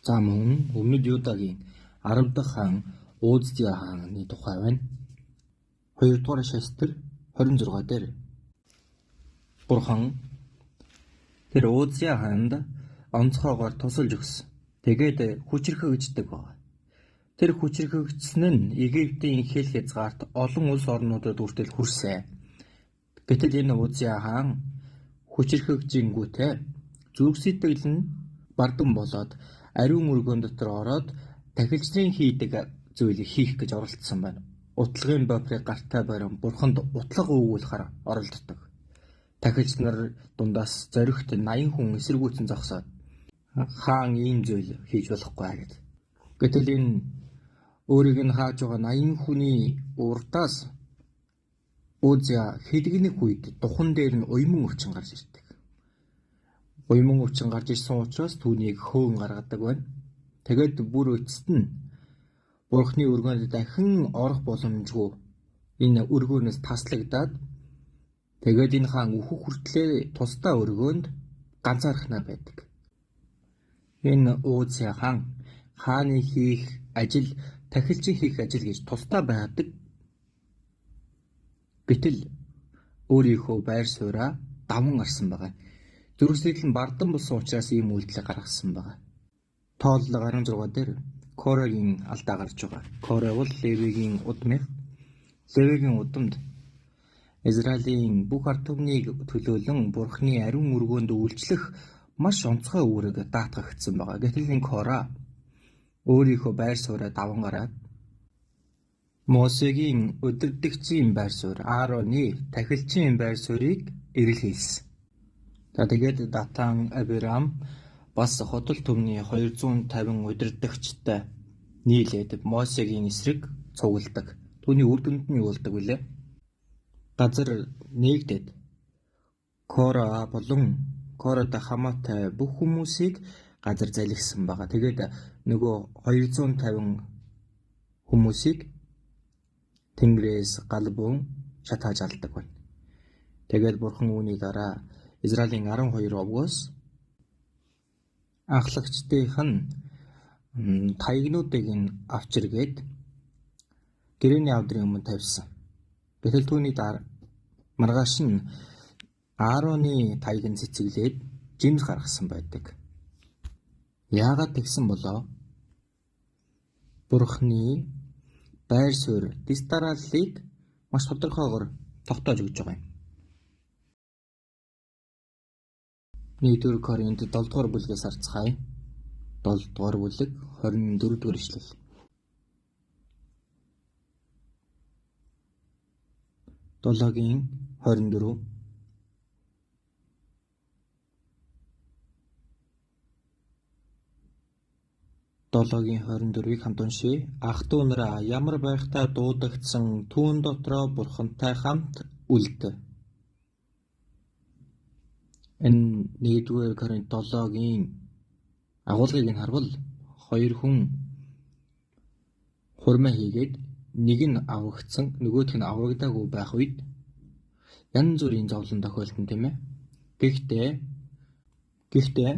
За мөн өмнөд Юдагийн 10 дахь хаан Уззия хааны тухай байна. 2 дугаар шастер 26 дээр Бурхан тэр Уззия хаанд онцгоогоор тусалж өгсөн. Тэгээд хүчрхэгждэг байна. Тэр хүчрхэгжсэн нь Египтийн хэл хязгаарт олон улс орнуудад хүртэл хүрсэн. Гэтэл энэ Уззия хаан хүчрхэгжингүүтээ зүрх сэтгэл нь бардан болоод ариун өргөн дотор ороод тахилчдын хийдэг зүйлийг хийх гэж оролдсон байна. Утлагын бопрыг гартаа барин Бурханд утлага өгүүлэхээр оролддог. Тахилч нар дундаас зоригт 80 хүн эсэргүүцэн зогсоод хаан ийм зүйл хийж болохгүй гэдэг. Гэтэл энэ өөрийг нь хааж байгаа 80 хүний урдаас Уззия хэдгэнэх үед духан дээр нь уйман өвчин гарч ирдэг. Уйман өвчин гарч ирсэн учраас түүнийг хөөн гаргадаг байна. Тэгээд бүр эцэст нь Бурхны өргөнд дахин орох боломжгүй энэ өргөөнөөс таслагдаад тэгээд энэ хаан өөхөх хүртлээр тусдаа өргөөнд ганцаархнаа байдаг. Энэ Уззия хаан хааны хийх ажил тахилчин хийх ажил гэж тусдаа байдаг. Гэтэл өөрийнхөө байр сууриа даван гарсан байгаа. Зүрх сэтгэл нь бардан болсон учраас ийм үйлдэл гаргасан байгаа. Тооллого 16 дээр Корегийн алдаа гарч байгаа. Коре бол Левигийн удмын. Левигийн удамд Израилийн бүх ард түмнийг төлөөлөн Бурхны ариун өргөөнд үйлчлэх маш онцгой үүрэг даатгагдсан байгаа. Гэтэл энэ Кора өөрийнхөө байр сууриа даван гараад Мосегийн өдөрдөгчийн байр суурь, Аароны тахилчийн байр суурийг эрэл хийсэн. Тэгээд Датан, Абирам бас хотол түмний 250 удирдагчтай нийлээд Мосегийн эсрэг цугладаг. Түүний үр дүнд нь юу болдог вүлээ? Газар нэгдээд Кора болон Коротой хамаатай бүх хүмүүсийг газар залгисан байгаа. Тэгээд нөгөө 250 хүмүүсийг Тэнгэрээс галбуун шатааж алдаг байна. Тэгээд Бурхан үүний дараа Израилийн 12 овгоос анхлагчдынх нь таягнуудыг нь авчиргээд гэрээний авдрын өмнө тавьсан. Гэтэл түүний маргааш нь Аароны таяг нь цэцэглээд жимс гаргасан байдаг. Яагаад тэгсэн болоо? Бурхны байр суурь дэс дарааллыг маш тодорхойгоор тогтоож өгч байгаа юм. 1-р Коринт 7-р бүлгээс харцгаая. 7-р бүлэг 24-р ишлэл. Долоогийн 24 7-гийн 24-ийг хамт уншъя. Ах トゥ нараа ямар байхтай дуудагдсан түүн дотроо Бурхантай хамт үлдээ. Энэ 1-р Коринт 7-гийн агуулгыг нь харвал хоёр хүн хурмаа хийгээд нэг нь аврагдсан, нөгөөх нь аврагдаагүй байх үед янз бүрийн зовлон тохиолдсон тийм ээ. Гэхдээ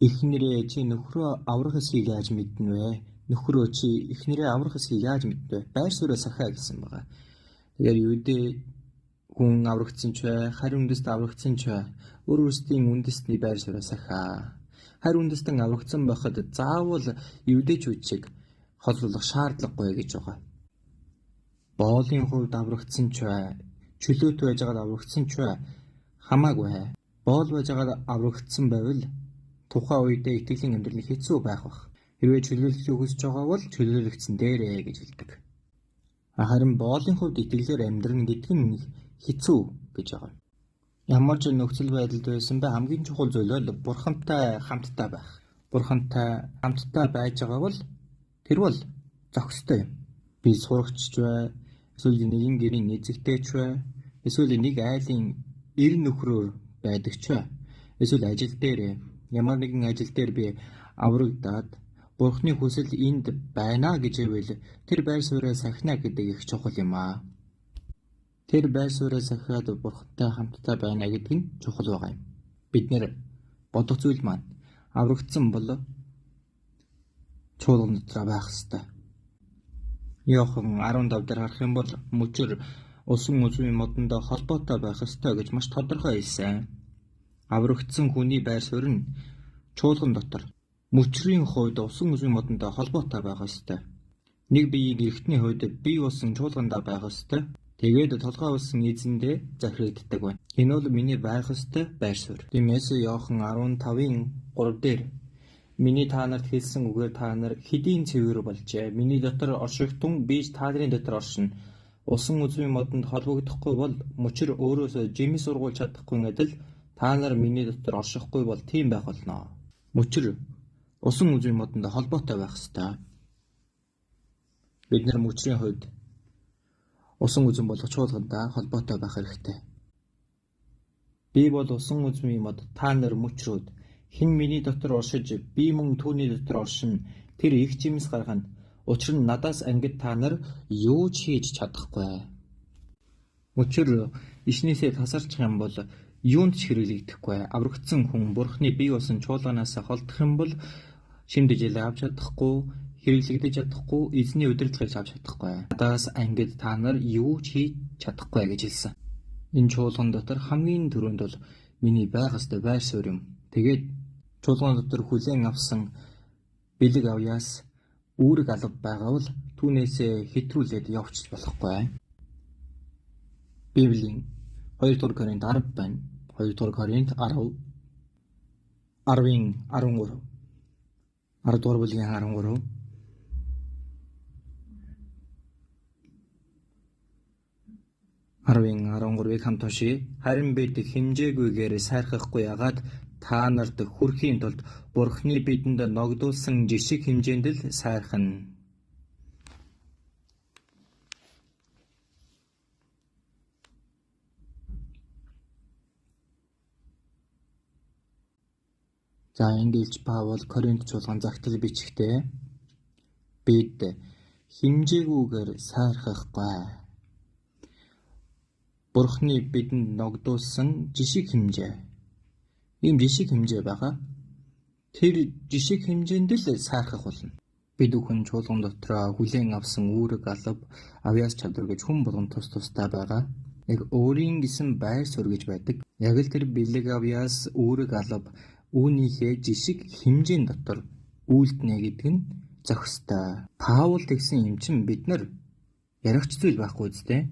эхнэрээ чи нөхрөө аврах эсхийг яаж мэднэ вэ? Нөхрөө чи эхнэрээ аврах эсхийг яаж мэднэ вэ? Байр суурь сахаа гэсэн байгаа. Тэгэхээр юудэ хүн аврагдсан ч бай, харь үндэст аврагдсан ч бай, өөрөөсдийн үндэстний байр суурь сахаа. Харь үндэстэн аврагдсан байхад заавал юудэчүүд шиг холбох шаардлагагүй гэж байгаа. Боолын хувьд аврагдсан ч бай, чөлөөт байж байгаад аврагдсан ч бай, хамаагүй. Боол байж байгаад аврагдсан байвал тухайн үедээ итгэлийн амьдрал хэцүү байх бах. Хэрвээ чөлөөлөлийг хүсэж байгаа бол чөлөөлөгдсөн дээрээ гэж хэлдэг. Харин боолын хувьд итгэлээр амьдрын гэдэг нь хэцүү гэж байгаа. Ямар ч нөхцөл байдалд байсан бай хамгийн чухал зүйл бол Бурхантай хамтдаа байх. Бурхантай хамтдаа байж байгаа бол тэр бол зохистой юм. Би сурагч ч бай, Эсвэл нэгэн гэрийн эзэгтэй ч бай. Эсвэл нэг айлын эр нөхрөөр байдаг ч бай. Эсвэл ажил дээр ямар нэгэн ажил дээр би аврагдаад Бурхны хүсэл энд байна гэж ивэл тэр байр сууриа сахина гэдэг их чухал юм аа. Тэр байр сууриа сахиад Бурхантай хамтдаа байна гэдэг нь чухал байгаа юм. Бид нэр бодох зүйл маань аврагдсан бол чуулган дотор байх ёстой. Иохан 15 дээр харах юм бол мөчөр усан үзмийн модондоо холбоотой байх ёстой гэж маш тодорхой хэлсэн. Аврагдсан хүний байр суурь нь чуулган дотор мөчрийн хувьд усан үзмийн модондоо холбоотой байх ёстой. Нэг биеийн эрэгтний хувьд бие усан чуулгандаа байх ёстой. Тэгээд толгой усан эзэндээ захирагддаг байна. Энэ бол миний байх ёстой байр суурь. Тиймээс Иохан 15-ын 3 дээр миний та нарт хэлсэн үгээр та нар хэдийн цэвэр болжээ. Миний дотор оршигтун бийж та нарын дотор оршино. Усан үзмийн модонд холбогдохгүй бол мөчр өөрөөсөө жимс сургуулж чадахгүй адил та нар миний дотор оршихгүй бол тийм байх болно. Мөчр усан үзмийн модонд холбоотой байх ёстой. Бид нар мөчрийн хувьд усан үзм болох чуулгандаа холбоотой байх хэрэгтэй. Би бол усан үзмийн мод, та нар мөчрүүд. Хэн миний дотор оршиж, би мөн түүний дотор оршин, тэр их жимс гаргана. Учир нь надаас ангид та нар юу ч хийж чадахгүй. Мөчр ишнээсээ тасарчих юм бол юунд ч хэрэглэгдэхгүй. Аврагдсан хүн Бурхны бие усан чуулганаас холдох юм бол шимдэж авч чадахгүй, хэрэглэгдэж чадахгүй, эзний удирдлагыг авч чадахгүй. Надаас ангид та нар юу ч хийж чадахгүй гэж хэлсэн. Энэ чуулган дотор хамгийн түрүүнд бол миний байх ёстой байр суурь юм. Тэгээд чуулган дотор хүлээн авсан бэлэг авьяас үүрэг алба байгаа бол түүнээсээ хэтрүүлээд явж болохгүй. Библийн 2 дугаар Коринт 10 байна. 2 дугаар Коринт 10 10-ын 13. 10 дугаар бүлгийн 13. Арвин 13-ыг хамт уншийе. Харин бид хэмжээгүйгээр сайрхахгүй ягаад та нарт хүрхийн тулд Бурхны бидэнд ногдуулсан жишг хэмжээнд л сайрхана. За Ингэлж Паул Коринт чуулган загтал бичгтээ бид хэмжээгүйгээр сайрхахгүй. Бурхны бидэнд ногдуулсан жишг хэмжээ. Ийм жишг хэмжээ байгаа. Тэр жишг хэмжээнд л сайрхах болно. Бид бүхэн чуулган дотроо хүлээн авсан үүрэг алба, авьяас чадвар гэж хүн болгон тус тустай байгаа. Яг өөрийн гэсэн байр суурь гэж байдаг. Яг л тэр бэлэг авьяас, үүрэг алба үүнийхээ жишг хэмжээнд дотор үйлдэнэ гэдэг нь зохистой. Паул тэгсэн юм чин бид нар яригч зүйл байхгүй үстэй.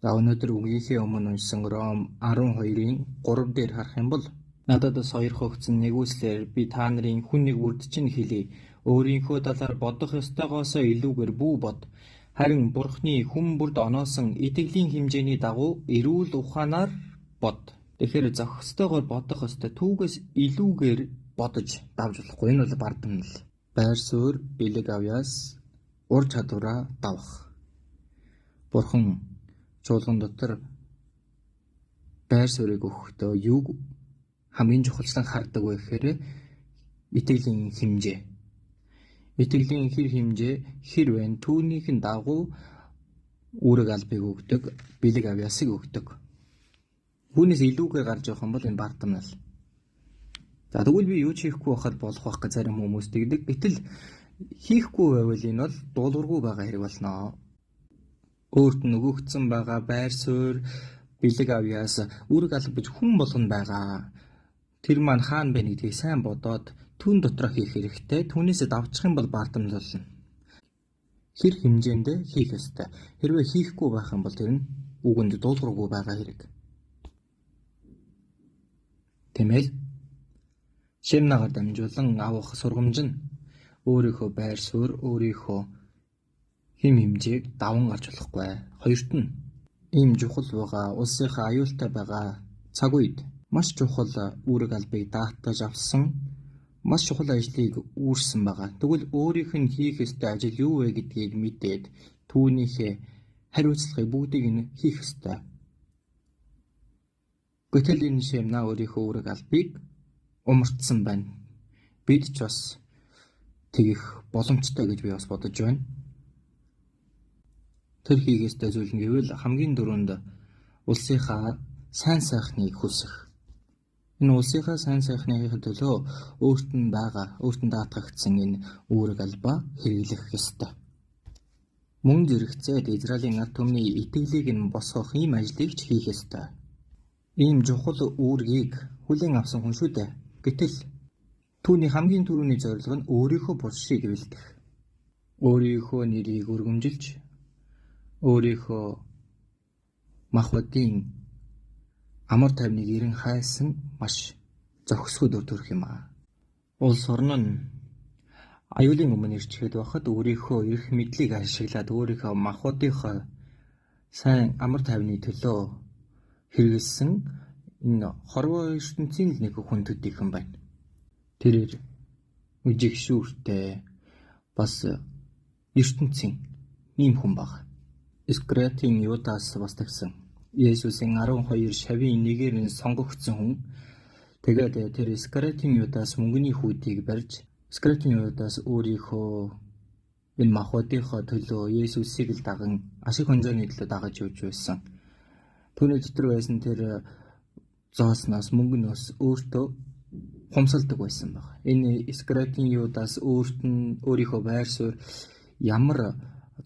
За өнөөдөр үгийнхээ өмнө уншсан Ром 12-ын 3 дээр харах юм бол надад бас хоёр хөгцөн нэгүслэр би та нарын хүн нэг үрд чинь хэлий. Өөрийнхөө талаар бодох ёстойгоосоо илүүгээр бүү бод. Харин Бурхны хүн бүрд оноосон итгэлийн хэмжээний дагуу эрүүл ухаанаар бод. Тэгэхээр зохистойгоор бодох ёстой түүгээс илүүгээр бодож давж болохгүй. Энэ бол бардамнал. Байр суурь, бэлэг авьяас, ур чадвараа давах. Бурхан чуулган дотор байр суурийг өгөхдөө юуг хамгийн чухалсан хардаг вэ гэхээр итгэлийн хэмжээ. Итгэлийн хэмжээ хэр вэ? Түүнийхэн дагуу үүрэг албыг өгдөг, бэлэг авьяасыг өгдөг. Түүнээс илүүгээр гарч явах юм бол энэ бардамнал. За тэгвэл би юу ч хийхгүй байхад болох байх гэж зарим хүмүүс тэгдэг. Гэтэл хийхгүй байвал энэ бол дуулуургүй байгаа хэрэг болно. Өөрт нь өгөгдсөн байгаа байр суурь, бэлэг авьяас, үүрэг алба гэж хүн болгоно байгаа. Тэр маань хаана бэ гэдгийг сайн бодоод түн дотроо хийх хэрэгтэй. Түүнээсээ давчих юм бол бардамнал болно. Хэр хэмжээнд хийх ёстой. Хэрвээ хийхгүй байх юм бол тэр нь үгэнд дуулуургүй байгаа хэрэг. Тэмээл шимнагаар дамжуулан авах сургамж нь өөрийнхөө байр суурь, өөрийнхөө хэм хэмжээг даван гарч болохгүй. Хоёрт нь ийм чухал байгаа улсынхаа аюултай байгаа цаг үед маш чухал үүрэг албыг даатгаж авсан, маш чухал ажлыг үүрсэн байгаа. Тэгвэл өөрийнх нь хийх ёстой ажил юу вэ гэдгийг мэдээд түүнийхээ хариуцлагыг бүгдийг нь хийх ёстой. Гэтэл энэ Шимна өөрийнхөө үүрэг албыг умартсан байна. Бид ч бас тэгэх боломжтой гэж би бас бодож байна. Тэр хийх ёстой зүйл нь гэвэл хамгийн дөрөнд улсынхаа сайн сайхныг хүсэх. Энэ улсынхаа сайн сайхны төлөө өөрт нь даатгагдсан энэ үүрэг албаа хэрэглэх ёстой. Мөн зэрэгцээд Израилийн ард түмний итгэлийг нь босгох ийм ажлыг ч хийх ёстой. Ийм чухал үүргийг хүлээн авсан хүн шүү дээ. Гэтэл түүний хамгийн түрүүний зорилго нь өөрийнхөө булшийг бэлдэх. Өөрийнхөө нэрийг өргөмжилж, өөрийнхөө махбодын амар тайвныг ирэн хайсан маш зохисгод үр төрөх юм аа. Улс орн нь аюулын өмнө ирчихэд байхад өөрийнхөө эрх мэдлийг ашиглаад өөрийнхөө махбодынхоо сайн амар тайвны төлөө хэрэгэлсэн энэ хорвоо ертөнцийн л нэг хүн төдийхөн байна. Тэрээр үжиг шүүртэй бас ертөнцийн ийм хүн баг. Искариотын Юдас бас тэгсэн. Есүсийн 12 шавийн нэгээр нь сонгогдсон хүн. Тэгээд тэр Искариотын Юдас мөнгөний хүүдийг барьж, Искариотын Юдас өөрийнхөө энэ махбодынхоо төлөө Есүсийг л даган ашиг хонжооны төлөө дагаж явж байсан. Түүний дотор байсан тэр зооснаас мөнгөнөөс өөртөө хумсалдаг байсан баг. Энэ Искариотын Юдас өөрийнхөө байр суурь ямар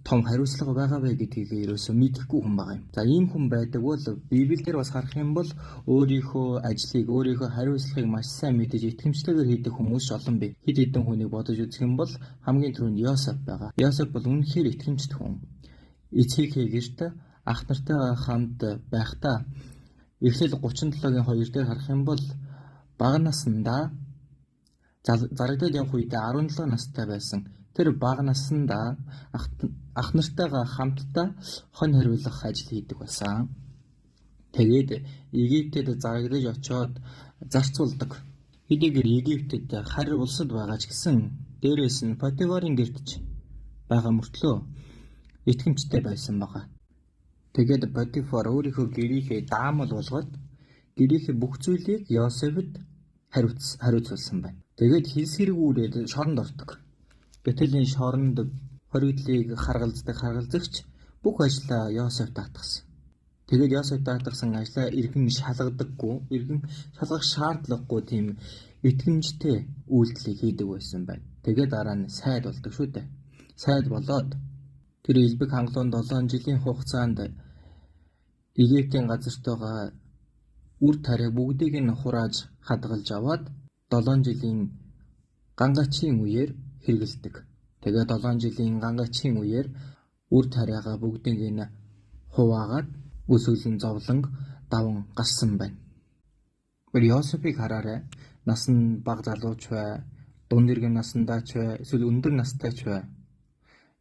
том хариуцлага байгаа вэ гэдгийг ерөөсөө мэдэхгүй хүн байгаа юм. За ийм хүн байдаг бол Библиэлд бас харах юм бол өөрийнхөө ажлыг, өөрийнхөө хариуцлагыг маш сайн мэдэж итгэмжтэйгээр хийдэг хүмүүс олон бий. Хэд хэдэн хүнийг бодож үзэх юм бол хамгийн түрүүнд Йосеф байгаа. Йосеф бол үнэхээр итгэмжтэй хүн. Эцгийнхээ гэрт ах нартайгаа хамт байхдаа Эхлэл 37-гийн 2 дээр харах юм бол бага наснда зарагдаад явах үедээ 17 настай байсан. Тэр бага наснда ах нартайгаа хамтдаа хонь хариулах ажил хийдэг байсан. Тэгээд Египтэд зарагдаж очоод зарцуулдаг. Хэдийгээр Египтэд харь улсад байгаа ч гэсэн дээрээс нь Потифарын гэртж байгаа мөртлөө итгэмжтэй байсан байгаа. Тэгээд Потифар өөрийнхөө гэрийнхээ даамал болгоод гэрийнхээ бүх зүйлийг Йосефд хариуцуулсан байна. Тэгээд хилс хэрэгүүрээд шоронд ортог. Гэтэл энэ шоронд хоригдлыг харгалзагч бүх ажлаа Йосеф даатгасан. Тэгээд Йосеф даатгасан ажлаа иргэн шалгах шаардлагагүй тийм итгэмжтэй үйлдэлийг хийдэг байсан байна. Тэгээд дараа нь сайд болдог шүү дээ. Сайд болоод тэр элбэг хангалуун 7 жилийн хугацаанд Египтийн газарт байгаа үр тариа бүгдийг нь хурааж хадгалж аваад 7 жилийн гангачийн үеэр хэрэгэлдэг. Тэгээд 7 жилийн гангачийн үеэр үр тариагаа бүгдийг нь хуваагаад өсөглөн зовлон даван гарсан байна. Йосефийг хараарай. Нас нь бага залууч бай, дунд иргэн насндаач бай, эсвэл өндөр настайч бай.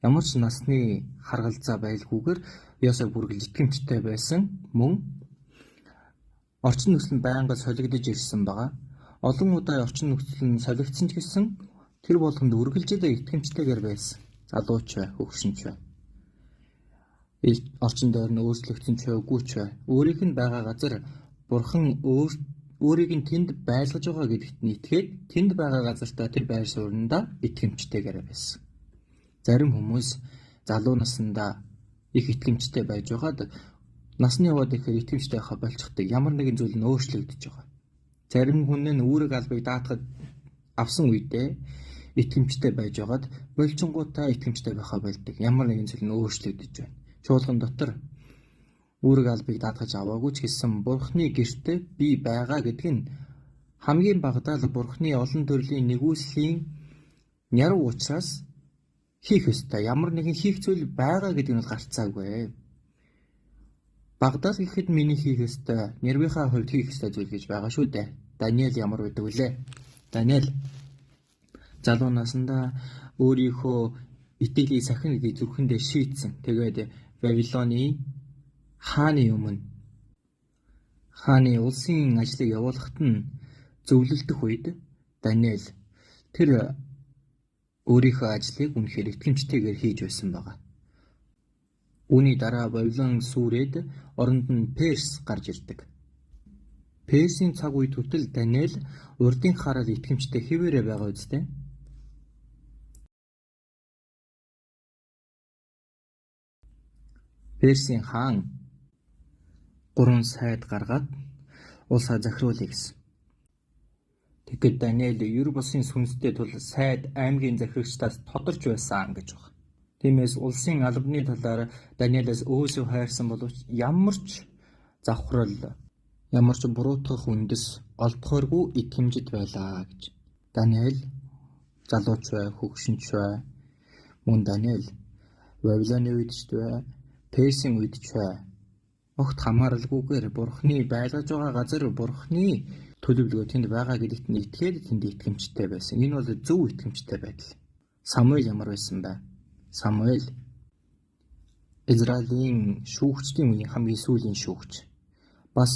Ямар ч насны харгалзаа байлгүйгээр Йосеф бүргэл итгэмжтэй байсан. Мөн орчин нөхцөл нь байнга солигдож ирсэн байгаа. Олон удаа орчин нөхцөл нь солигдсон ч гэсэн тэр болгонд үргэлжлээд итгэмжтэйгээр байсан. Залууч бай, хөгшинч бай. Орчин доор нь өөрчлөгдсөн ч үгүй ч бай. Өөрийнх нь байгаа газар Бурхан өөрийг нь тэнд байлгаж байгаа гэдэгт нь итгээд тэнд байгаа газартаа тэр байр сууриндаа итгэмжтэйгээр байсан. Зарим хүмүүс залуу наснда их итгэмжтэй байж байгаад насны яваад ихээр итгэмжтэй байхаа болчихдаг. Ямар нэгэн зүйл нь өөрчлөгдөж байгаа. Зарим хүн нь үүрэг албыг даатгад авсан үедээ итгэмжтэй байж байгаад болчингуудаа итгэмжтэй байхаа болдог. Ямар нэгэн зүйл нь өөрчлөгдөж байна. Чуулган дотор үүрэг албыг даатгаж аваагүй ч гэсэн Бурхны гэртээ би байгаа гэдэг нь хамгийн багадаа л Бурхны олон төрлийн нэгүслийн няруу учраас хийх ёстой. Ямар нэгэн хийх зүйл байгаа гэдэг нь бол гарцаагүй. Багадаа гэхэд миний хийх ёстой, нэрвийнхаа хувьд хийх ёстой зүйл гэж байгаа шүү дээ. Даниэл ямар байдаг вүлээ? Даниэл залуу наснда өөрийнхөө итгэлийг сахин гэж зүрхэндээ шийтсэн. Тэгээд Бабилоны хааны өмнө хааны улсын ажлыг явуулахад нь зөвлөлдөх үед Даниэл тэр өөрийнхөө ажлыг үнэхээр итгэмжтэйгээр хийж байсан байгаа. Үүний дараа Вавилон сүрээд оронд нь Перс гарч ирдэг. Персийн цаг үе түтэл Даниэл урдын хараад итгэмжтэй хэвээрээ байгаа үстэй. Персийн хаан 3 сайд гаргаад улсаа захируулъя гэсэн. Тэгэхэд Даниэл ер бусын сүнстэй тул сайд аймгийн захирагчдаас тодорч байсан гэж байна. Тиймээс улсын албаны талаар Даниэлээс өөсөө хайрсан боловч ямар ч завхрал, ямар ч буруутгах үндэс олдохооргүй итгэмжит байлаа гэж. Даниэл залууч бай, хөгшинч бай. Мөн Даниэл Вавилоны үед ч бай, Персийн үед ч бай. Огт хамааралгүйгээр Бурхны байлгаж байгаа газар Бурхны төлөвлөгөө тэнд байгаа гэдэгт нь итгээд тэнд итгэмжтэй байсан. Энэ бол зөв итгэмжтэй байдал. Самуэль ямар байсан бэ? Самуэль Израилийн шүүгчдийн үеийн хамгийн сүүлийн шүүгч. Бас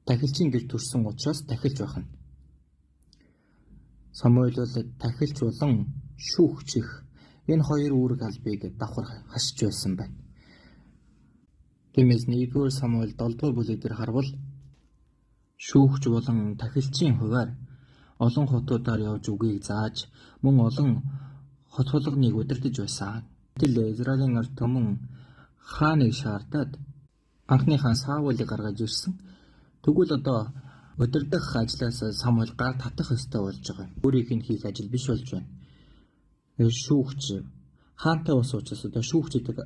тахилчийн гэр төрсөн учраас тахилч байна. Самуэль бол тахилч болон шүүгч их энэ хоёр үүрэг албыг давхар хасч байсан байна. Тиймээс 1-р Самуэль 7-р бүлэг дээр харвал шүүгч болон тахилчийн хуваар олон хотуудаар явж үгийг зааж мөн олон хот болгоныг удирдах байсан. Гэтэл Израилийн ард түмэн хааныг шаардаад анхны хаан Саулыг гаргаж ирсэн. Тэгвэл одоо удирдах ажлаас Самуэль гар татах ёстой болж байгаа. Өөрийнх нь хийх ажил биш болж байна. Шүүгч хаантай бас уулзсан одоо шүүгчдэг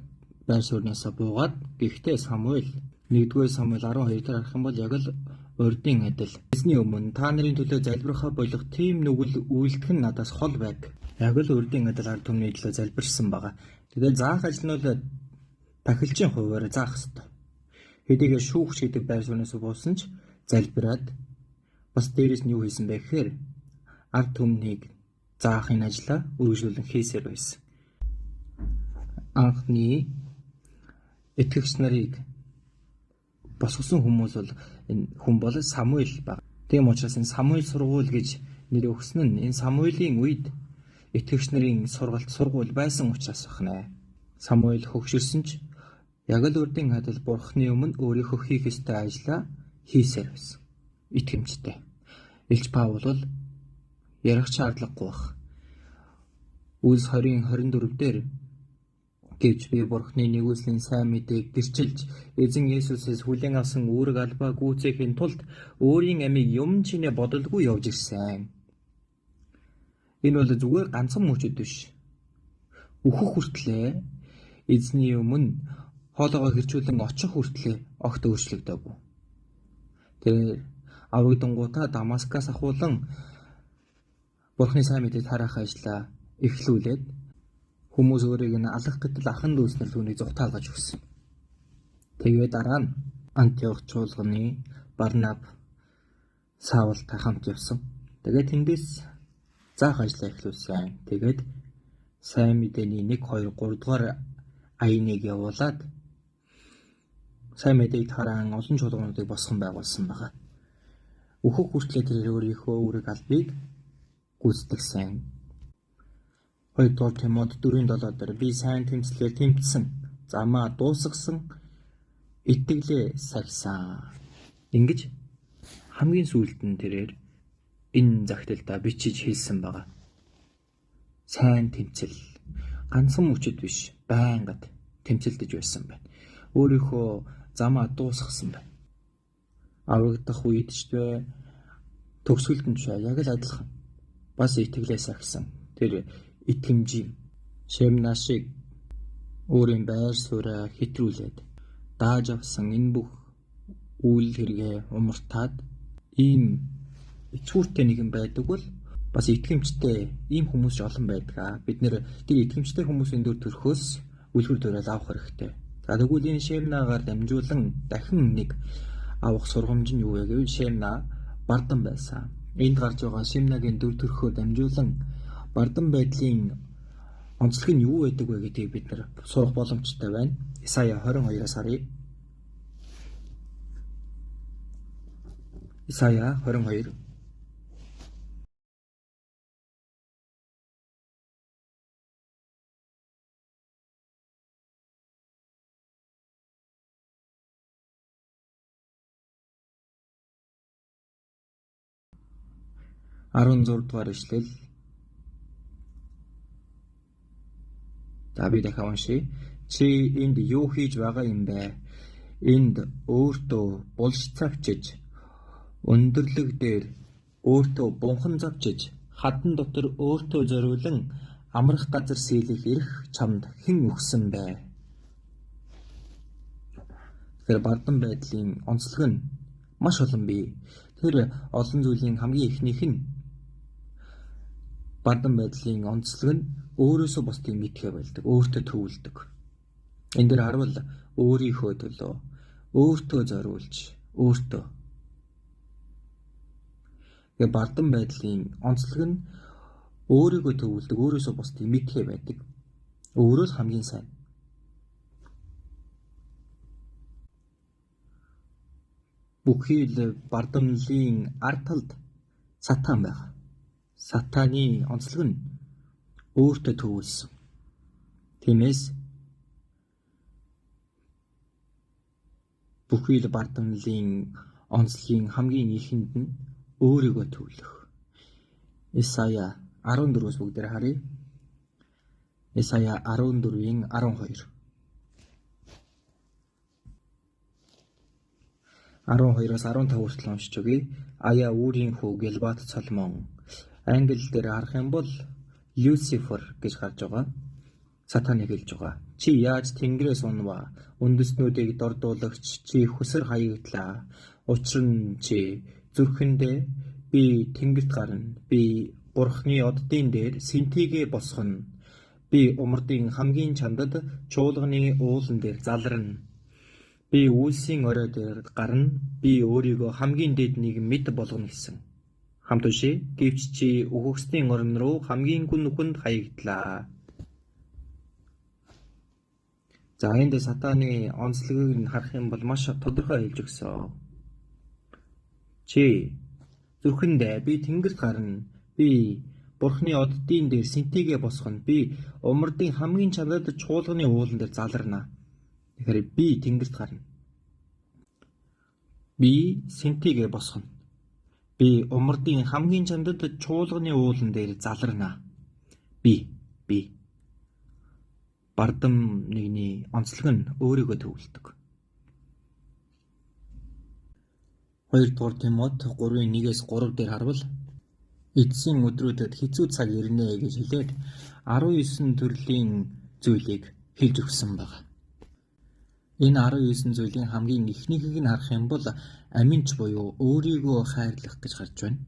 байр сууриасаа буугаад гэхдээ Самуэль 1-р Самуэль 12 дээр харах юм бол яг л урдын адил. Эзний өмнө та нарын төлөө залбирахаа болох тийм нүгэл үйлдэх нь надаас хол байг. Яг л урдын адил ард түмний төлөө залбирсан байгаа. Тэгээд заах ажил нь бол тахилчийн хуваар заах ёстой. Хэдийгээр шүүгч гэдэг байр сууриасаа буусан ч залбираад бас дээрэс нь юу хийсэн бэ гэхээр ард түмнийг заахын ажлаа үргэлжлүүлэн хийсээр байсан. Анхны итгэгч нарыг босгосон хүмүүс бол энэ хүн бол Самуэль баг. Тийм учраас энэ Самуэль сургууль гэж нэр өгсөн нь энэ Самуэлийн үед итгэгч нарын сургууль байсан учраас байна. Самуэль хөгшөрсөн ч яг л урдын адил Бурхны өмнө өөрийнхөө хийх ёстой ажлаа хийсээр байсан. Итгэмжтэй. Илч Паул бол ярих шаардлагагүй баг. Үлс 20:24 дээр гэвч би Бурхны нэгүслийн сайн мэдээг гэрчилж эзэн Есүсээс хүлээн авсан үүрэг албаа гүйцээхийн тулд өөрийн амийг юм чинээ бодолгүй явж ирсэн. Энэ бол зүгээр ганцхан мөчөд биш. Өөхөх хүртлээ эзний өмнө хоолоогоо хэрчүүлэн очих хүртлээ огт өөрчлөгдөөгүй. Тэр аврагдангуудаа Дамаскаас ахуулан Бурхны сайн мэдээг тараах ажлаа эхлүүлээд хүмүүс өөрийг нь алах гэтэл ахан дүүснэр түүнийг зүгтаалгаж өгсөн. Тэгээд дараа нь Антиох чуулганы Барнаб Саултай хамт явсан. Тэгээд тэндээс заах ажлаа эхлүүлсэн. Тэгээд сайн мэдээний 1, 2, 3 дугаар аяныг явуулаад сайн мэдээг тараан олон чуулгануудыг босгон байгуулсан байгаа. Өөхөх хүртлээр тэр өөрийнхөө үүрэг албыг гүйцэтгсэн. 2-р Тимот 4:7 дээр би сайн тэмцлээр тэмцсэн, замаа дуусгасан, итгэлээ сахисан. Ингэж хамгийн сүүлд нь тэрээр энэ загталтаа бичиж хэлсэн байгаа. Сайн тэмцэл ганцхан мөчөд биш, байнгад тэмцэлдэж байсан байна. Өөрийнхөө замаа дуусгасан байна. Аврагдах үед ч бай, төгсгөлд нь ч бай, яг л адилхан. Бас итгэлээ сахисан. Тэр итгэмжийн Шемна шиг өөрийн байр сууриа хэтрүүлээд дааж авсан энэ бүх үйл хэрэгээ умартаад ийм ичгүүртэй нэгэн байдаг бол бас итгэмжтэй ийм хүмүүс олон байдаг. Бид нэр тэр итгэмжтэй хүмүүсийн дүр төрхөөс үлгэр дуурайл авах хэрэгтэй. За тэгвэл энэ Шемнагаар дамжуулан дахин нэг авах сургамж нь юу вэ гэвэл Шемна бардан байсан. Энд гарч байгаа Шемнагийн дүр төрхөөр дамжуулан бардан байдлын онцлог нь юу байдаг вэ гэдгийг бид нар сурах боломжтой байна. Исая 22-аас харъя. Исая 22 16 дугаар ишлэл. За би дахиад уншия. Чи энд юу хийж байгаа юм бэ? Энд өөртөө булш цавчиж, өндөрлөг дээр өөртөө бунхан завчиж, хадан дотор өөртөө зориулан амрах газар сийлэх эрх чамд хэн өгсөн бэ? Тэгэхээр бардам байдлын онцлог нь маш олон бий. Тэр олон зүйлийн хамгийн ихнийх нь бардам байдлын онцлог нь өөрөөсөө бусдыг мэдхэ байлдаг, өөртөө төвлөдөг. Энд дээр харвал өөрийнхөө төлөө, өөртөө зориулж, өөртөө. Тэгээ бардам байдлын онцлог нь өөрийгөө төвлөдөг, өөрөөсөө бусдыг мэдхэ байдаг. Өөрөө л хамгийн сайн. Бүхий л бардамлын ард талд сатан байгаа. Сатаны онцлог нь өөртөө төвлөсөн. Тиймээс бүхий л бардамлын онцлогийн хамгийн ихэнд нь өөрийгөө төвлөх. Исая 14-өөс бүгдээр харъя. Исая 14-ийн 12. 12-аас 15 хүртэл уншиж өгье. Ая үүрийн хүү Гэлбат Соломон. Англи дээр харах юм бол Люцифер гэж гарч байгаа. Сатаныг хэлж байгаа. Чи яаж тэнгэрээс унава? Үндэстнүүдийг дордуулагч чи хүсэр хаягдлаа. Учир нь чи зүрхэндээ би тэнгэрт гарна. Би Бурхны оддын дээр синтигээ босгоно. Би умардын хамгийн чандад чуулганы уулан дээр залрана. Би үлсийн орой дээр гарна. Би өөрийгөө хамгийн дээд нэг мэд болгоно гэсэн. Хамт үшээ. Гэвч чи өгөхсдийн орн руу хамгийн гүн нүхэнд хаягдлаа. За энд сатаны онцлогийг нь харах юм бол маш тодорхой хэлж өгсөн. Чи зүрхэндээ би тэнгэрт гарна. Би Бурхны оддын дээр синтигээ босгоно. Би умардын хамгийн чандад чуулганы уулан дээр залрана. Тэгэхээр би тэнгэрт гарна. Би синтигээ босгоно. Би умардын хамгийн чандад чуулганы уулан дээр залрана. Би бардам нэгний онцлог нь өөрийгөө төвлөдөг. 2 дугаар Тимот 3:1-ээс 3 дээр харвал эцсийн өдрүүдэд хэцүү цаг ирнэ гэж хэлээд 19 төрлийн зүйлийг хэлж өгсөн байна. Энэ 19 зүйлийн хамгийн ихнийхийг нь харах юм бол аминч буюу өөрийгөө хайрлах гэж гарч байна.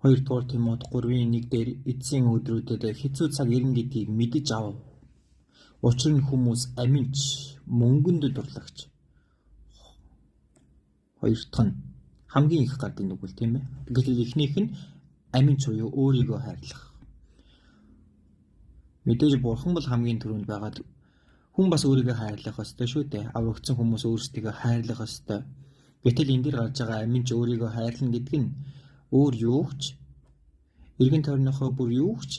2 дугаар Тимот 3:1 дээр эцсийн өдрүүдэд хэцүү цаг ирнэ гэдгийг мэдэж ав. Учир нь хүмүүс аминч, мөнгөнд дурлагч. Хоёр дахь нь хамгийн их гардыг нүгэл тийм ээ. Гэтэл эхнийх нь аминч буюу өөрийгөө хайрлах. Мэдээж бурхан бол хамгийн түрүүнд байгаад хүн бас өөрийгөө хайрлах ёстой шүү дээ. Аврагдсан хүмүүс өөрсдийгөө хайрлах ёстой. Гэтэл энэ дээр гарч байгаа аминч өөрийгөө хайрлах гэдэг нь өөр юугч эргэн тойрныхоо бүр юугч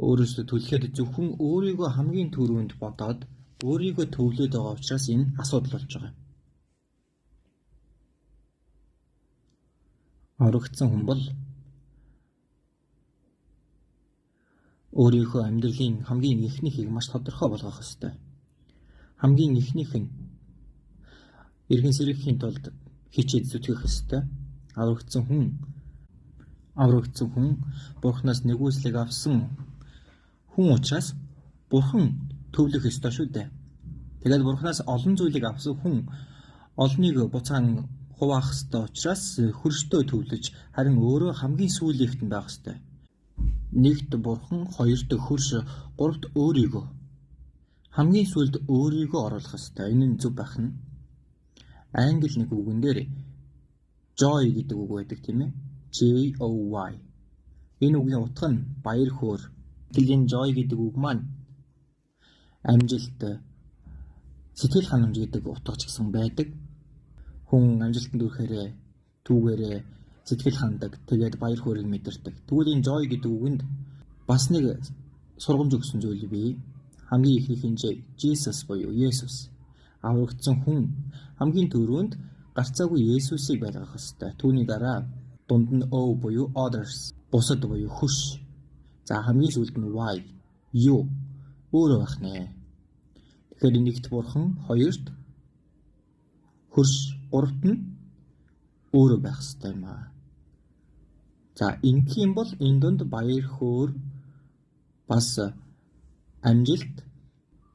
өөрөөсөө түлхээд зөвхөн өөрийгөө хамгийн түрүүнд бодоод өөрийгөө төвлөөд байгаа учраас энэ асуудал болж байгаа. Аврагдсан хүн бол өөрийнхөө амьдралын хамгийн ихнийхийг маш тодорхой болгох ёстой. Хамгийн ихнийх нь эргэн сэрэхийн тулд хичээд зүтгэх ёстой. Аврагдсан хүн Бурханаас нэгүслийг авсан хүн учраас Бурхан төвлөх ёстой шүү дээ. Тэгээд Бурханаас олон зүйлийг авсан хүн олныг буцаан хуваах ёстой учраас хөрштөө төвлөж харин өөрөө хамгийн сүүлийнхэд нь байх ёстой. Нэгт Бурхан, хоёрт хөрш, гуравт өөрийгөө. Хамгийн сүүлд өөрийгөө оруулах ёстой. Энэ нь зөв байх нь. Англи нэг үгэн дээр joy гэдэг үг байдаг тийм ээ. J-O-Y. Энэ үгийн утга нь баяр хөөр. Тэлийн joy гэдэг үг маань амжилт, сэтгэл ханамж гэдэг утга ч гэсэн байдаг. Хүн амжилтанд хүрэхээр түүгээрээ сэтгэл хандаг, тэгээд баяр хөөргийг мэдэрдэг. Тэгвэл энэ joy гэдэг үгэнд бас нэг сургамж өгсөн зүйл бий. Хамгийн ихнийх нь Jesus буюу Есүс. Аврагдсан хүн хамгийн түрүүнд гарцаагүй Есүсийг байлгах ёстой. Түүний дараа Дунд нь O буюу others. Бусад буюу хөрш. За хамгийн сүүлд нь Y. You. Өөрөө байх нэ. Тэгэхээр нэгт бурхан, хоёрт хөрш, гуравт нь өөрөө байх ёстой юм аа. За ингэх юм бол энэ дунд баяр хөөр бас амжилт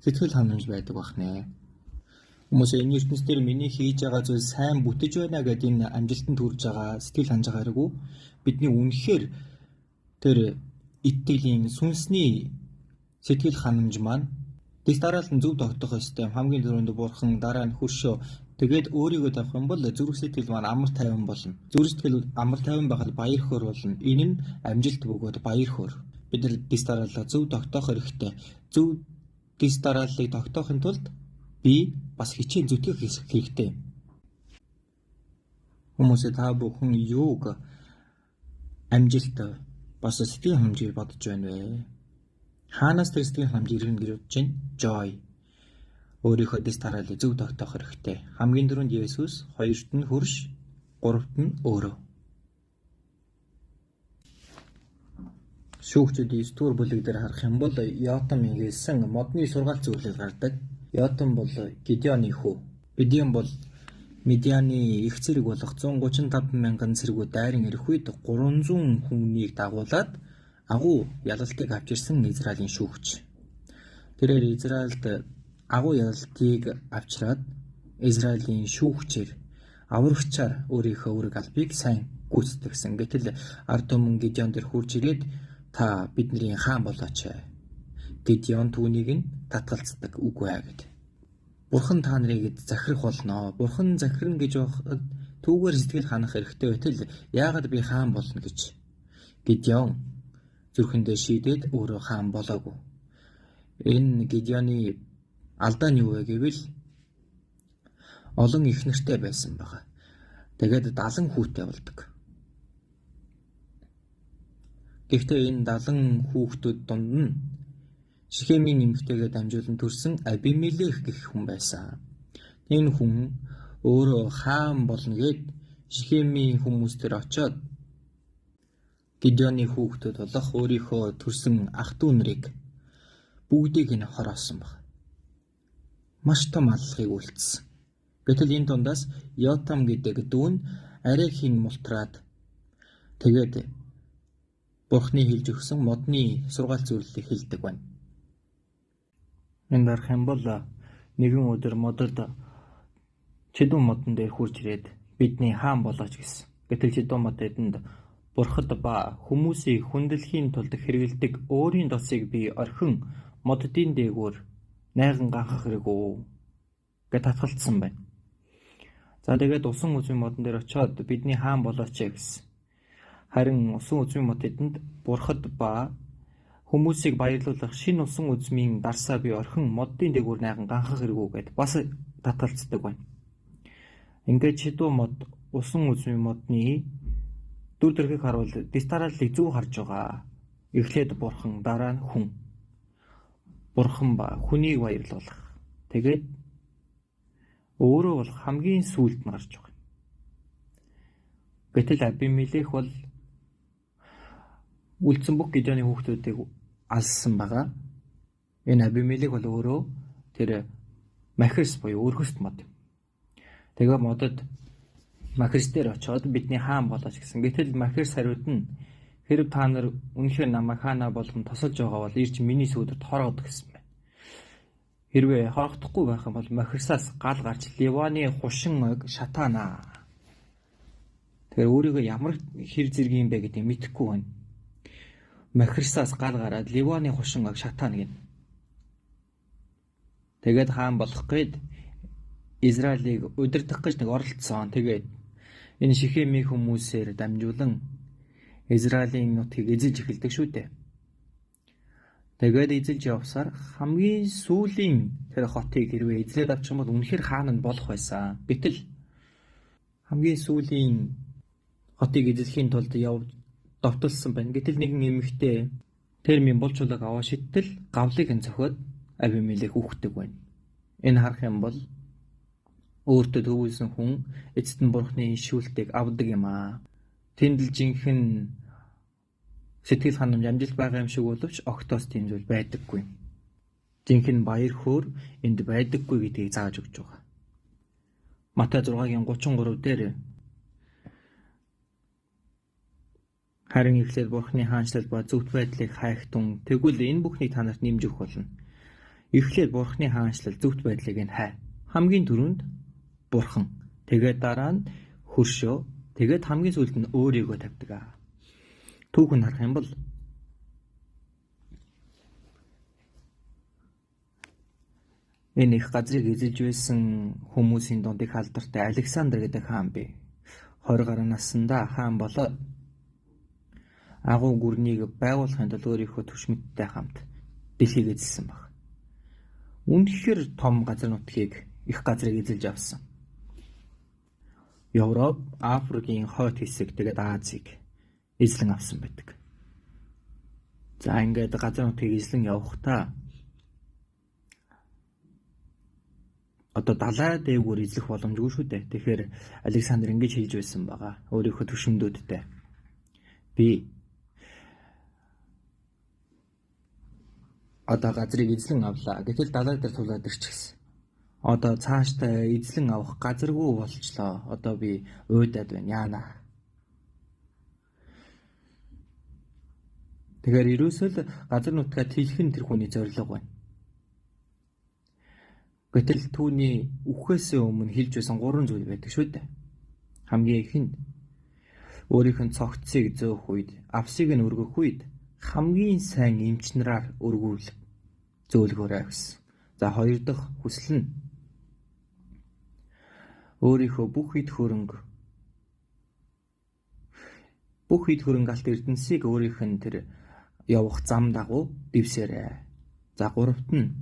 сэтгэл ханамж байдаг бах нэ. Хүмүүс энэ ертөнцийн дээр миний хийж байгаа зүйл сайн бүтэж байна гэдэг энэ амжилтанд хүрж байгаа сэтгэл ханж байгаагүй бидний үнэхээр тэр итгэлийн сүнсний сэтгэл ханамж маань дэс дараалан зөв тогтох ёстой. Хамгийн түрүүнд бурхан, дараа нь хөршөө. Тэгээд өөрийгөө тавих юм бол зүрх сэтгэл маань амар тайван болно. Зүрх сэтгэл амар тайван байхад баяр хөөр болно. Энэ нь амжилт бөгөөд баяр хөөр. Бид нар дэс дараалал зөв тогтоох хэрэгтэй. Зөв дэс дарааллыг тогтоохын тулд би бас хичээл зүтгэх хэрэгтэй. Хүмүүсээ та бүхэн юуг амжилт бас сэтгэл ханамжийг бодож байна вэ? Хаанаас тэр сэтгэл ханамж ирнэ гэж бодож байна? Joy. Өөрийнхөө дэс дарааллыг зөв тогтоох хэрэгтэй. Хамгийн түрүүнд Есүс, хоёрт нь хөрш, гуравт нь өөрөө. Шүүгчдийн 9 дугаар бүлэг дээр харах юм бол Йотам хийсэн модны сургаалт зөвлөл гардаг. Йотам бол Гидеоны хүү. Гидеон бол Медианы их зэрэг болох 135 мянган цэргүүд дайран ирэх үед 300 хүнийг дагуулад агуу ялалтыг авчирсан Израилийн шүүгч. Тэрээр Израильд агуу ялалтыг авчираад Израилийн шүүгчээр аврагчаар өөрийнхөө үүрэг албыг сайн гүйцэтгэсэн. Гэтэл ард түмэн Гидеон дээр хурж ирээд та бидний хаан болооч. Гидеон түүнийг нь татгалздаг үгүй ээ гэд. Бурхан та нарыг захирах болно. Бурхан захирна гэж байхад түүгээр сэтгэл ханах хэрэгтэй байтал яагаад би хаан болно гэж Гидеон зүрхэндээ шийдээд өөрөө хаан болоогүй. Энэ Гидеоны алдаа нь юу вэ гэвэл олон их нартай байсан байгаа. Тэгээд 70 хүүтэй болдог. Гэхдээ энэ 70 хүүхдүүд дунд нь Шихемийн эмэгтэйгээ дамжуулан төрсэн Абимелех гэх хүн байсан. Энэ хүн өөрөө хаан болно гэд Шихемийн хүмүүс төр очиод Гидеоны хүүхдүүд болох өөрийнхөө төрсэн ах дүү нарыг бүгдийг нь хороосон баг. Маш том аллахыг үйлдсэн. Гэтэл энэ дундаас Йотам гэдэг дүү нь арай хин мултраад тэгээд Бурхны хэлж өгсөн модны сургаалт зөвлөлийг хэлдэг байна. Энд дарах юм бол нэгэн өдөр модод Чидүн модон дээр хурж ирээд бидний хаан болооч гэсэн. Гэтэл Чидүн мод эдэнд Бурхад ба хүмүүсийг хүндлэхийн тулд хэрэгэлдэг өөрийн досыг би орхин моддын дээгүүр найган ганхах хэрэггүй гэж татгалцсан байна. За тэгээд усан үзмийн модон дээр очиод бидний хаан болооч гэсэн. Харин усан үзмийн мод эдэнд Бурхад ба хүмүүсийг баярлуулах шинэ усан үзмийн дарсаа би орхин моддын дээгүүр найган ганхах хэрэггүй гэд бас татгалцдаг байна. Ингээд Чидүн мод усан үзмийн модны дүр төрхийг харуул дэс дарааллыг зөв харж байгаа. Эхлээд бурхан, дараа нь хүн. Бурхан ба хүнийг баярлуулах. Тэгээд өөрөө бол хамгийн сүүлд нь гарч байгаа. Гэтэл Абимелех бол үлдсэн бүх Гидеоны хүүхдүүдийг алсан байгаа. Энэ Абимелех бол өөрөө тэр Махирс буюу өргөст мод. Тэгээ модод Махирс дээр очиод бидний хаан болооч гэсэн. Гэтэл Махирс хариуд нь хэрв та нар үнэхээр намайг хаанаа болгон тосолж байгаа бол ирж миний сүйдэрт хороод гэсэн байна. Хэрвээ хорохдохгүй байх юм бол Махирсаас гал гарч Ливаны хушин шатаана. Тэгэхээр өөрийгөө ямар хэр зэргийн бэ гэдгийг мэдэхгүй байна. Махирсаас гал гараад Ливаны хушин шатаана гин. Тэгээд хаан болох гээд Израилийг удирдах гэж нэг оролцсон. Тэгээд энэ Шихемийн хүмүүсээр дамжуулан Израилийн нутгийг эзэлж эхэлдэг шүү дээ. Тэгээд эзэлж явсаар хамгийн сүүлийн тэр хотыг хэрвээ эзлээд авчих юм бол үнэхээр хаан нь болох байсан. Гэтэл хамгийн сүүлийн хотыг эзлэхийн тулд довтолсон байна. Гэтэл нэгэн эмэгтэй термийн булчулаг аваа шидтэл гавлыг нь зохиод Абимелех үхдэг байна. Энэ харах юм бол өөртөө төвөөсөн хүн эцэст нь Бурхны ишүүлтийг авдаг юм аа. Тэнд л жинхэнэ сэтгэл ханамж амжилт байгаа юм шиг боловч огтоос тийм зүйл байдаггүй. Жинхэнэ баяр хөөр энд байдаггүй гэдгийг зааж өгч байгаа. Матай 6-гийн 33 дээр харин эхлээд Бурхны хаанчлал ба зөвхт байдлыг хайхтун тэгвэл энэ бүхнийг та нарт нэмж өгөх болно. Эхлээд Бурхны хаанчлал зөвхт байдлыг нь хай. Хамгийн түрүүнд Бурхан, тэгээд дараа нь хөршөө, тэгээд хамгийн сүүлд нь өөрийгөө тавьдаг. Түүхэн харах юм бол энэ их газрыг эзэлж байсан хүмүүсийн донд их алдартай Александр гэдэг хаан бий. 20 гаруй наснда хаан болоод агуу гүрнийг байгуулахын тулд өөрийнхөө түшмэттэй хамт дэлхийг эзэлсэн баг. Үнэхээр том газар нутгийг, их газрыг эзэлж авсан. Европ, Африкийн хойд хэсэг, тэгээд Азийг эзлэн авсан байдаг. За ингээд газар нутгийг эзлэн явахдаа одоо далай дээгүүр эзлэх боломжгүй шүү дээ. Тэгэхээр Александр ингэж хэлж байсан байгаа. Өөрийнхөө түшмдүүдтэй. Би одоо газрыг эзлэн авлаа. Гэтэл далай дээр тулаад ирчихсэн. Одоо цаашдаа эзлэн авах газаргүй болчлоо. Одоо би уйдаад байна. Яана. Тэгэхээр ерөөсөө л газар нутгаа тэлэх нь тэр хүний зорилго байна. Гэтэл түүний үхээсээ өмнө хэлж байсан 3 зүйл байдаг шүү дээ. Хамгийн ихэнд өөрийнх нь цогцыг зөөх үед, авсыг нь өргөх үед хамгийн сайн эмч нараар өргүүл зөөлгөөрэй гэсэн. За 2 дахь хүсэл нь өөрийнхөө бүх ид хөрөнгө алт эрдэнсийг өөрийнх нь тэр явах зам дагуу дэвсээрэй. За 3-т нь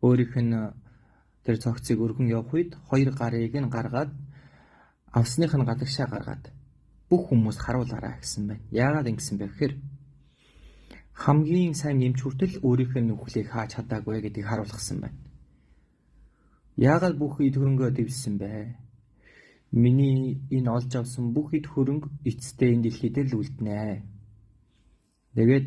өөрийнх нь тэр цогцыг өргөн явах үед 2 гарыг нь гаргаад авсных нь гадагшаа гаргаад бүх хүмүүс харуулаарай гэсэн байна. Яагаад ингэсэн бэ гэхээр хамгийн сайн эмч хүртэл өөрийнх нь нүхлийг хааж чадаагүй гэдгийг харуулсан байна. Яагаад бүх ид хөрөнгөө дэвссэн бэ? Миний энэ олж авсан бүх ид хөрөнгө эцэстээ энэ дэлхий дээр л үлднэ. Тэгээд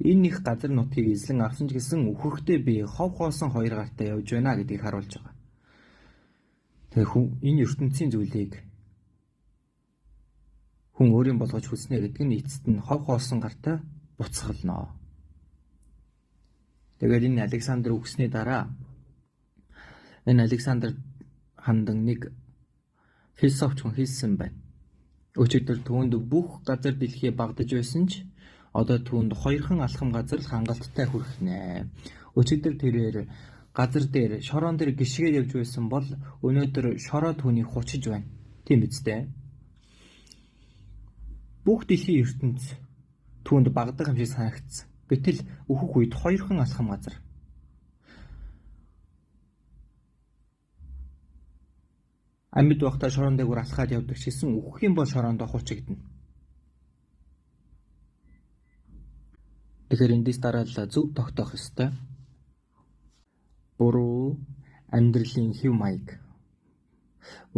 энэ их газар нутгийг эзлэн авсан ч гэсэн үхэхдээ би хов хоосон 2 гартаа явж байна гэдгийг харуулж байгаа. Тэгэхээр энэ ертөнцийн зүйлийг хүн өөрийн болгож хүснэ гэдэг нь эцэст нь хов хоосон гартаа буцгалнаа. Тэгээд энэ Александр үгсний дараа энэ Александр хандан нэг философч хүн хэлсэн байна. Өчигдөр түүнд бүх газар дэлхий багдаж байсан ч одоо түүнд 2хан алхам газар л хангалттай хүрхнэ. Өчигдөр тэрээр газар дээр шороон дээр гიშгээд явж байсан бол өнөөдөр шороо түүнийг хучиж байна. Тийм биз дээ. Бүх дэлхийн ертөнц түүнд багдаг юм шиг санагдсан. Гэтэл өөхөх үед 2хан алхам газар. Амьд байхдаа шороон дээгүүр алхаад явдаг ч гэсэн өөхөх юм бол шороондоо хучигдана. Тэгэхээр эндээс дараалал зөв тогтоох ёстой. Буруу амьдралын хэв маяг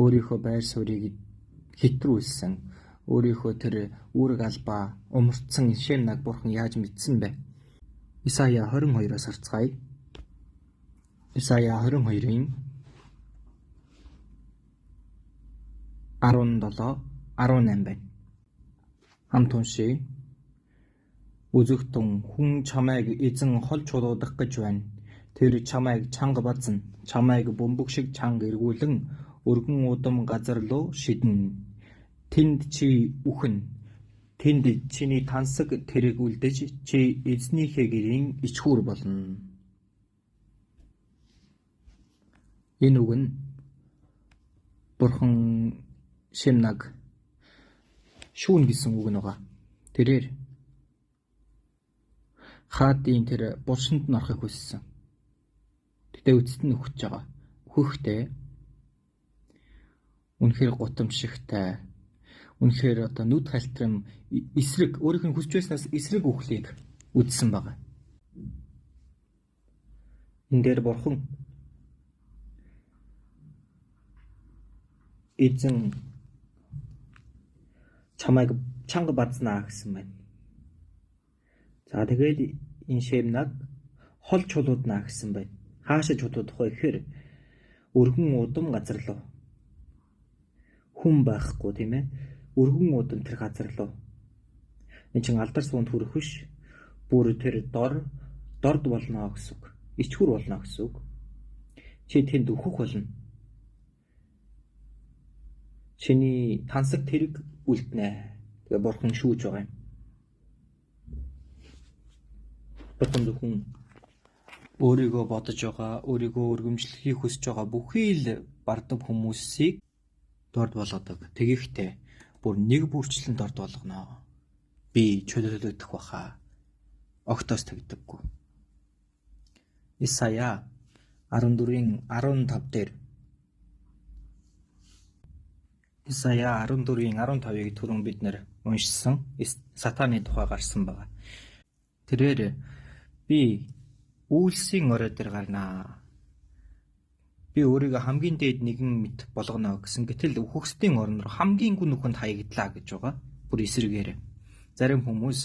өөрийнхөө байр суурийг хэтрүүлсэн, өөрийнхөө тэр үүрэг албаа умартсан Шемнаг Бурхан яаж мэдсэн бэ? Исая 22-оос харцгаая. Исая 22-ийн 17-18 байна. Хамт уншия. Үзэгтэн хүн чамайг эзэн хол чулуудах гэж байна. Тэр чамайг чанга базна, чамайг бөмбөг шиг чанга эргүүлэн өргөн удам газар руу шиднэ. Тэнд чи үхэн, тэнд чиний тансаг тэрэг үлдэж чи эзнийхээ гэрийн ичхүүр болно. Энэ үг нь Бурхан Шемнаг шүүн гэсэн үг нэгэ. Тэрээр хаадын тэр булшинд нь орохыг хүссэн. Гэтэ үцэд нь өгч байгаа. Өгөхдөө үнэхээр гутамшигтай, үнэхээр одоо нүд халтрам эсрэг өөрийнх нь хүсч байснаас эсрэг үхлийг үдсэн байгаа. Энэ дээр Бурхан эзэн чамайг чанга базнаа гэсэн байна. За тэгээд энэ Шемнаг хол чулууднаа гэсэн байна. Хаашаа чулуудах вэ гэхээр өргөн удам газар руу. Хүн байхгүй тийм ээ. Өргөн удам тэр газар руу. Энд чин алдар суунд хүрэх биш. Бүр тэр дорд болно гэсэн үг. Ичхүр болно гэсэн үг. Чи тэнд өөхөх болно. Чиний тансаг тэрэг үлднэ. Тэгээ бурхан шүүж байгаа юм. Бурхан зөвхөн өөрийгөө бодож байгаа, өөрийгөө өргөмжлөхийг хүсэж байгаа бүхий л бардам хүмүүсийг дорд болгодог. Тэгэхдээ бүр нэг бүрчлэн дорд болгоно. Би чөлөөлөгдөх баха. Огтоос тэгдэггүй. Исая 14:15 дээр Исая 14:15-ыг түрүүн бид нэр уншсан. Сатаны тухай гарсан байгаа. Тэрээр би үйлсийн орой дээр гарнаа. Би өөрийгөө хамгийн дээд нэгэн мэт болгоно гэсэн. Гэтэл үхэгсдийн орон руу хамгийн гүн нүхэнд хаягадлаа гэж байгаа. Бүр эсрэгээр. Зарим хүмүүс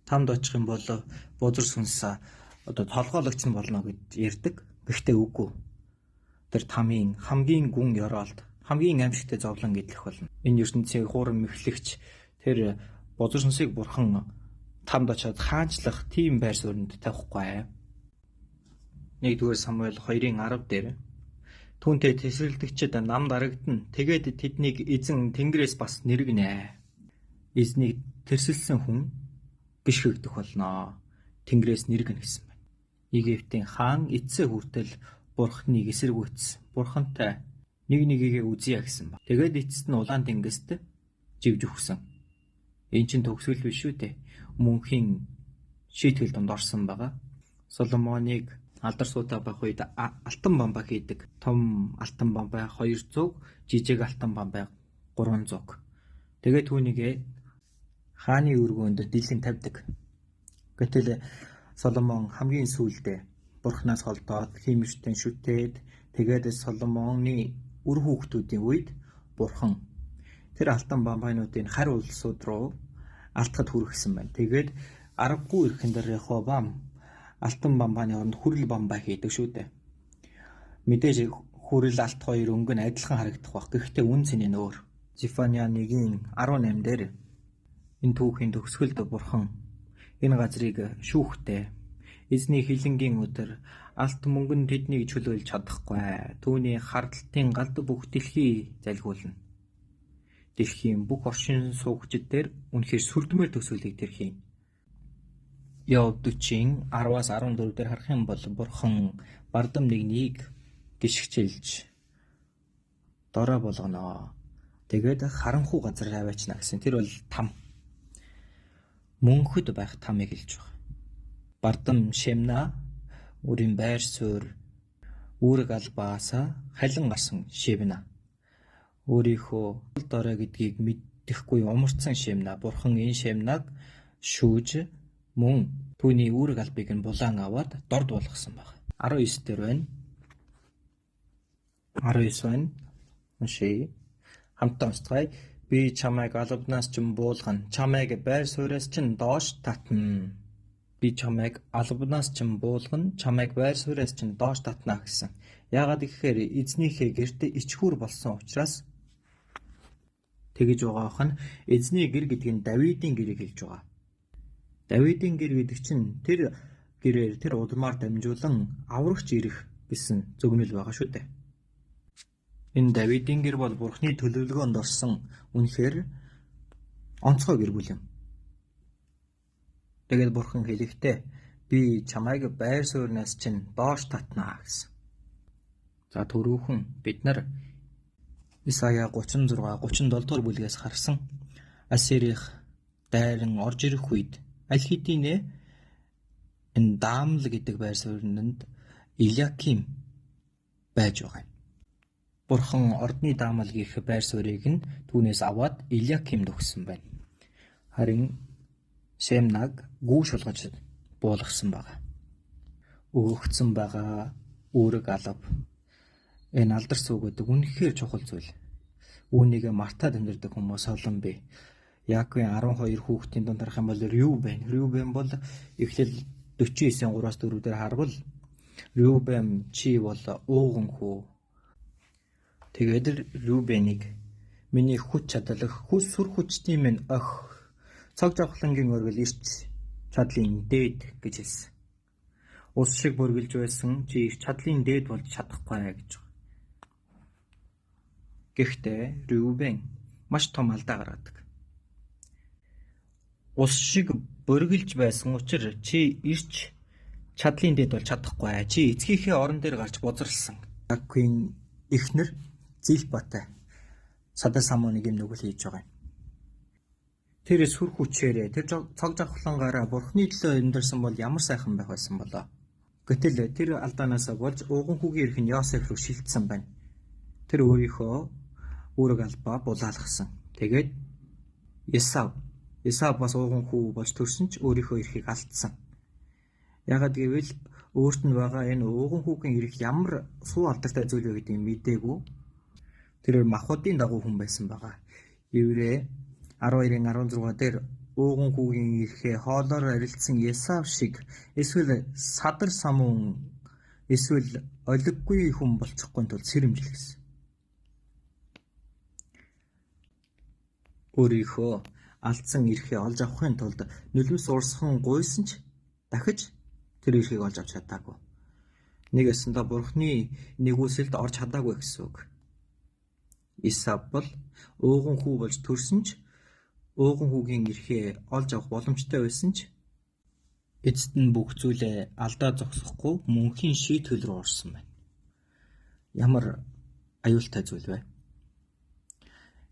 тамд очих юм бол бузар сүнс одоо толгойлогч нь болно гэж ярьдаг. Гэхдээ үгүй. Тэр тамийн хамгийн гүн ёроолд хамгийн аимшигтай зовлон гэдлэх болно. Энэ ертөнцийн хуурам мэхлэгч тэр бузар сүнсийг бурхан тамд очиод хаанчлах тийм байр суурьнд тавихгүй. 1-р Самуэль 2:10 дээр түүнтэй тесрэлдэгчид нам дарагдана. Тэгээд тэднийг эзэн Тэнгэрээс бас нэргэнэ. Эзнийг тэрсэлсэн хүн гიშгэгдэх болно. Тэнгэрээс нэргэнэ гэсэн байна. Египтийн хаан эцсээ хүртэл бурхныг эсэргүүцсэн. Бурхантай нэг нэгийгээ үзье гэсэн ба. Тэгээд эцэст нь улаан тэнгист живж өгсөн. Энэ чинь төгсгөл биш үү те. Мөнхийн шийтгэл донд орсон байгаа. Соломоныг алдар суутай байх үед алтан бамбаа хийдэг. Том алтан бамбаа 200, жижиг алтан бамбаа 300. Тэгээд түүнийгээ хааны өргөөнд дэлгэн тавьдаг. Гэтэл Соломон хамгийн сүүлдээ бурхнаас холдоод хиймэрчтэн шүтээд тэгээд Соломоны үр хүүхдүүдийн үед бурхан тэр алтан бамбаануудын харь улсууд руу алтгад хүргэсэн байна. Тэгээд аргагүй ирэхэнд Рехобам алтан бамбааны оронд хүрэл бамбаа хийдэг шүү дээ. Мэдээж хүрэл алт хоёр өнгө нь адилхан харагдах баг. Гэхдээ үн цэн нь өөр. Зефания 1:18 дээр энэ түүхийн төгсгөлд бурхан энэ газрыг шүүхтэй. Эзний хилэнгийн өдөр алт мөнгөн тэднийг чөлөөлж чадахгүй. Түүний хардалтын галд бүх дэлхий залгиулна. Дэлхийн бүх оршин суугчид дээр үнэхээр сүрдмээр төсөөлийг тэр хийн. Йов 40:10-14 дээр харах юм бол бурхан бардам нэгнийг гიშгчилж дорой болгоно. Тэгээд харанхуй газар аваачна гэсэн. Тэр бол там. Мөнхөд байх тамыг хэлж байгаа. Бардам Шемна өөрийн байр суурь үүрэг албаасаа халин гарсан Шемна. Өөрийнхөө дорой гэдгийг мэдэхгүй умарцсан Шемна. Бурхан энэ Шемнаг шүүж мөн түүний үүрэг албыг нь булаан аваад дорд болгосон байна. 19 дээр байна. 19 байна. Маши хамтдаа уншицгаая. Би чамайг албанаас ч буулгана. Чамайг байр сууриас ч доош татна. Би чамайг албанаас ч буулгана. Чамайг байр сууриас ч доош татна гэсэн. Яагаад гэхээр эзнийхээ гэрт ичхүр болсон учраас тэгж байгаагах нь эзний гэр гэдэг нь Давидын гэрийг хэлж байгаа. Давидын гэр гэдэг чинь тэр гэрээр тэр удмаар дамжуулан аврагч ирэх гэсэн зөвнөл байгаа шүү дээ. Энэ Давидын гэр бол Бурхны төлөвлөгөөнд орсон үнэхээр онцгой гэр бүл юм. Тэгээд Бурхан хэлэхдээ би чамайг байр суурьнаас чинь доош татнаа гэсэн. За түрүүхэн бид нар Исая 36-37 дугаар бүлгээс харсан Ассирих дайран орж ирэх үед аль хэдийн энэ Даамл гэдэг байр суурьнд Илиаким байж байгаа юм. Бурхан ордны Даамл гэх байр суурийг нь түүнээс аваад Илиакимд өгсөн байна. Харин Шемнаг гүү шулгаж буулгасан байгаа. Өгөгдсөн байгаа үүрэг алба. Энэ алдар суугаад үнэхээр чухал зүйл. Үүнийг Мартад амьдардаг хүмүүс олон бий. Яаковын 12 хүүхдийн дунд харах юм бол Рюбен бол Эхлэл 49:3-4 дээр харвал Рюбен чи бол ууган хүү. Тэгээд Рюбенийг миний хүч чадал сүр хүчний минь цог жавхлангийн өргөл ирч чадлын дээд гэж хэлсэн. Ус шиг бүргэлж байсан чи ирч чадлын дээд болж чадахгүй гэж байна. Гэхдээ Рюбен маш том алдаа гаргадаг. Ус шиг бүргэлж байсан учраас чи ирч чадлын дээд болж чадахгүй. Чи эцгийнхээ орон дээр гарч бузарлсан. Яаковын эхнэр Зилпатай Садаа Самоныг юм нүгэл хийж байгаа юм. Тэр сүр хүчээрээ тэр цог жавхлангаараа Бурхны төлөө амьдарсан бол ямар сайхан байх байсан болоо. Гэтэл тэр алдаанаас болж ууган хүүгийн эрх нь Йосеф рүү шилжсэн байна. Тэр өөрийнхөө үүрэг албаа булаалгасан. Тэгээд Есав бас ууган хүү болж төрсөн ч өөрийнхөө эрхийг алдсан. Яагад гэвэл өөрт нь байгаа энэ ууган хүүгийн эрх ямар суу алдартай зүйл вэ гэдгийг мэдээгүй. Тэр махуудын дагуу хүн байсан байгаа. Еврэ 12:16 дээр ууган хүүгийн эрхээ хоолоор арилцсан Есав шиг эсвэл Садар Самун эсвэл олиггүй хүн болчихгүй тул сэрэмжилсэн. Өөрийнхөө алдсан эрхээ олж авахын тулд нулимс урсхан гуйсан ч дахиж тэр эрхийг олж авч чадаагүй. Нэг өсөндө Бурхны нэгүсэлд орж чадаагүй гэсэн үг. Исав бол ууган хүү болж төрсөн ч ууган хүүгийн эрхээ олж авах боломжтой байсан ч эцэст нь бүх зүйлээ алдаа зогсохгүй мөнхийн шийтгэл рүү орсон байна. Ямар аюултай зүйл вэ?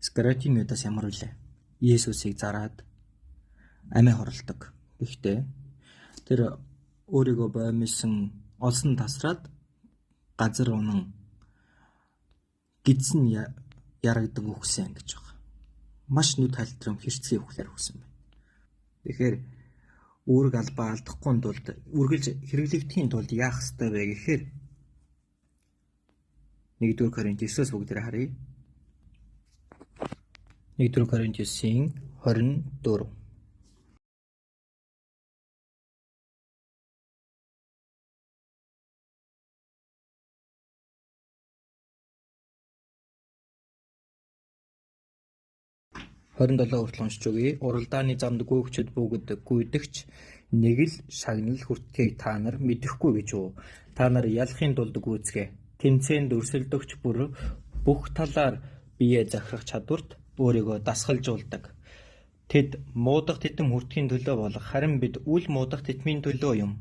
Скаратийн үдас ямар үлээ? Есүсийг зараад амиа хорлдог. Гэхдээ тэр өөрийгөө боомсон олсон тасраад газар унан гидсэн ярагддаг үхсэн гэж байна. Маш нүд хальтрам хэрцгий үхлээр үхсэн байна. Тэгэхээр үүрэг албаа алдахгүй тулд үргэлж хэрэглэгдэхийн тулд яах ёстой вэ гэхээр 1-р Коринтиос бүгдээ харъя. 1-р Коринтиосын 24. хүртэл уншиж өгье. Уралдааны замд гүйгчд бүгд гүйдэгч нэг л шагнал хүртхийг та нар мэдэхгүй гэж үү? Та нар ялахын тулд гүйцгээ. Тэнцээнд өрсөлдөгч бүр бүх талаар биеэ захирах чадварт өөрийгөө дасгалжуулдаг. Тэд муудах титэм хүртхийн төлөө болох харин бид үл муудах титмийн төлөө юм.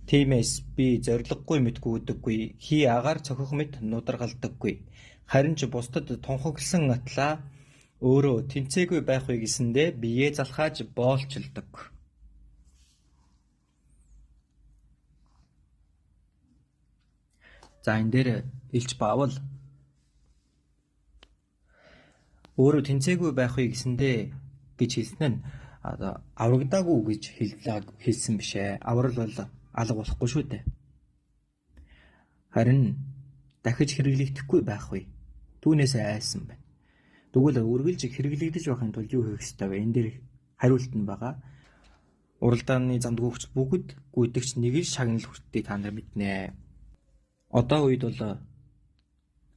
Тиймээс би зориггүй мэт гүйдэггүй, хий агаар цохих мэт нударгалдаггүй. Харин ч бусдад тунхагласан атлаа өөрөө тэнцээгүй байх вэ гэсэндээ биеэ залхааж боолчилдог. За энэ дээр Илч Паул өөрөө тэнцээгүй байх вэ гэсэндээ гэж хэлсэн нь аврагдаагүй гэж хэлсэн биш ээ. Аврал бол алга болохгүй шүү дээ. Харин дахиж хэрэглэгдэхгүй байх вэ? Түүнээс айсан байна. Тэгвэл үргэлж хэрэглэгдэж байхын тулд юу хийх ёстой вэ? Энэ дээр хариулт нь байгаа. Уралдааны замд гүйгч бүгд гүйдэгч нэг л шагнал хүртдэг та нар мэднэ. Одоо үед бол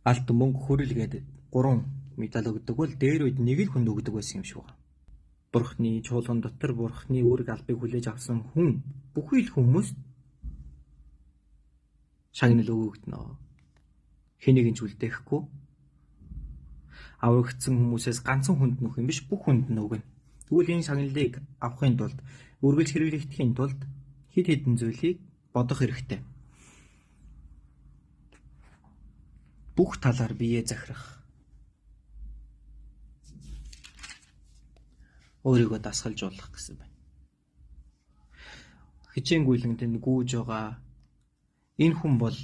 алт мөнгө хүрэл гээд 3 медаль өгдөг бол дээр үед нэг л хүнд өгдөг байсан юм шиг байна. Бурхны чуулган дотор Бурхны үүрэг албыг хүлээж авсан хүн бүхий л хүмүүст шагнал өгөгдөнө. Хэнийг ч үлдээхгүй. Аврагдсан хүмүүсээс ганцхан хүнд нөх юм биш, бүх хүнд нөгөн. Тэгвэл энэ шагналыг авахын тулд үргэлж хэрэглэхийн тулд хэд хэдэн зүйлийг бодох хэрэгтэй. Бүх талаар биеэ захирах. Өөрийгөө дасгалжуулах гэсэн байна. Хичээнгүйлэнтэнд гүйж байгаа энэ хүн бол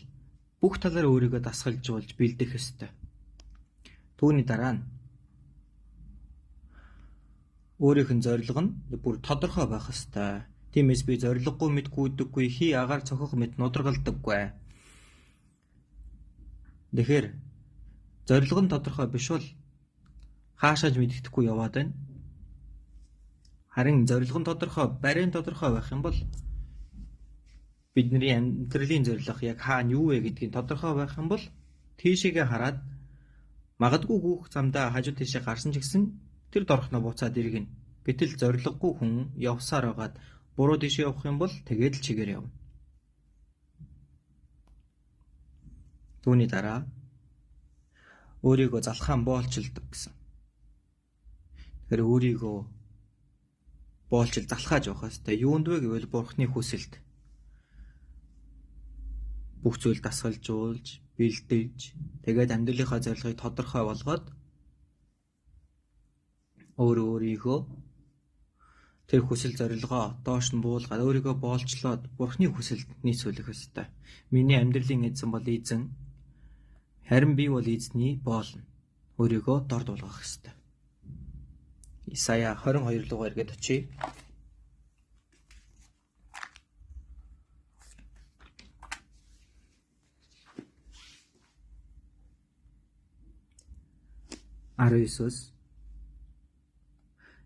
бүх талаар өөрийгөө дасгалжуулж бэлдэх ёстой. Түүний дараа нь өөрийнх нь зорилго нь бүр тодорхой байх ёстой. Тиймээс би зориггүй мэд гүйдэггүй, хий агаар цохих мэд нударгалдаггүй. Тэгэхээр зорилго нь тодорхой биш бол хаашааж мэддэхгүй яваад байна. Харин зорилго нь тодорхой, барийн тодорхой байх юм бол бидний амьдралын зорилго яг хаана юу вэ гэдгийг тодорхой байх юм бол тийшээгээ хараад магадгүй гүөх замдаа хажуу тийшээ гарсан ч гэсэн тэр дорхноо буцаад иргэнэ. Гэтэл зорилгогүй хүн явсаар байгаад буруу тийшээ явах юм бол тэгээд л чигээр явна. Түүний дараа өөрийгөө залхаан боолчилдог гэсэн. Тэгэхээр өөрийгөө боолчил залхааж явах хэвээр юунд вэ гэвэл Бурхны хүсэлд бүх зүйл дасгалжуулж, бэлдэж, тэгээд амьдралынхаа зорилгыг тодорхой болгоод өөрийгөө тэр хүсэл зорилгоо доош нь буулгаад өөрийгөө боолчлоод Бурхны хүсэлд нийцүүлэх ёстой. Миний амьдралын эзэн бол эзэн. Харин би бол эзний боолно. Өөрийгөө дорд болгох ёстой. Исая 22 дугаар эргээд очие.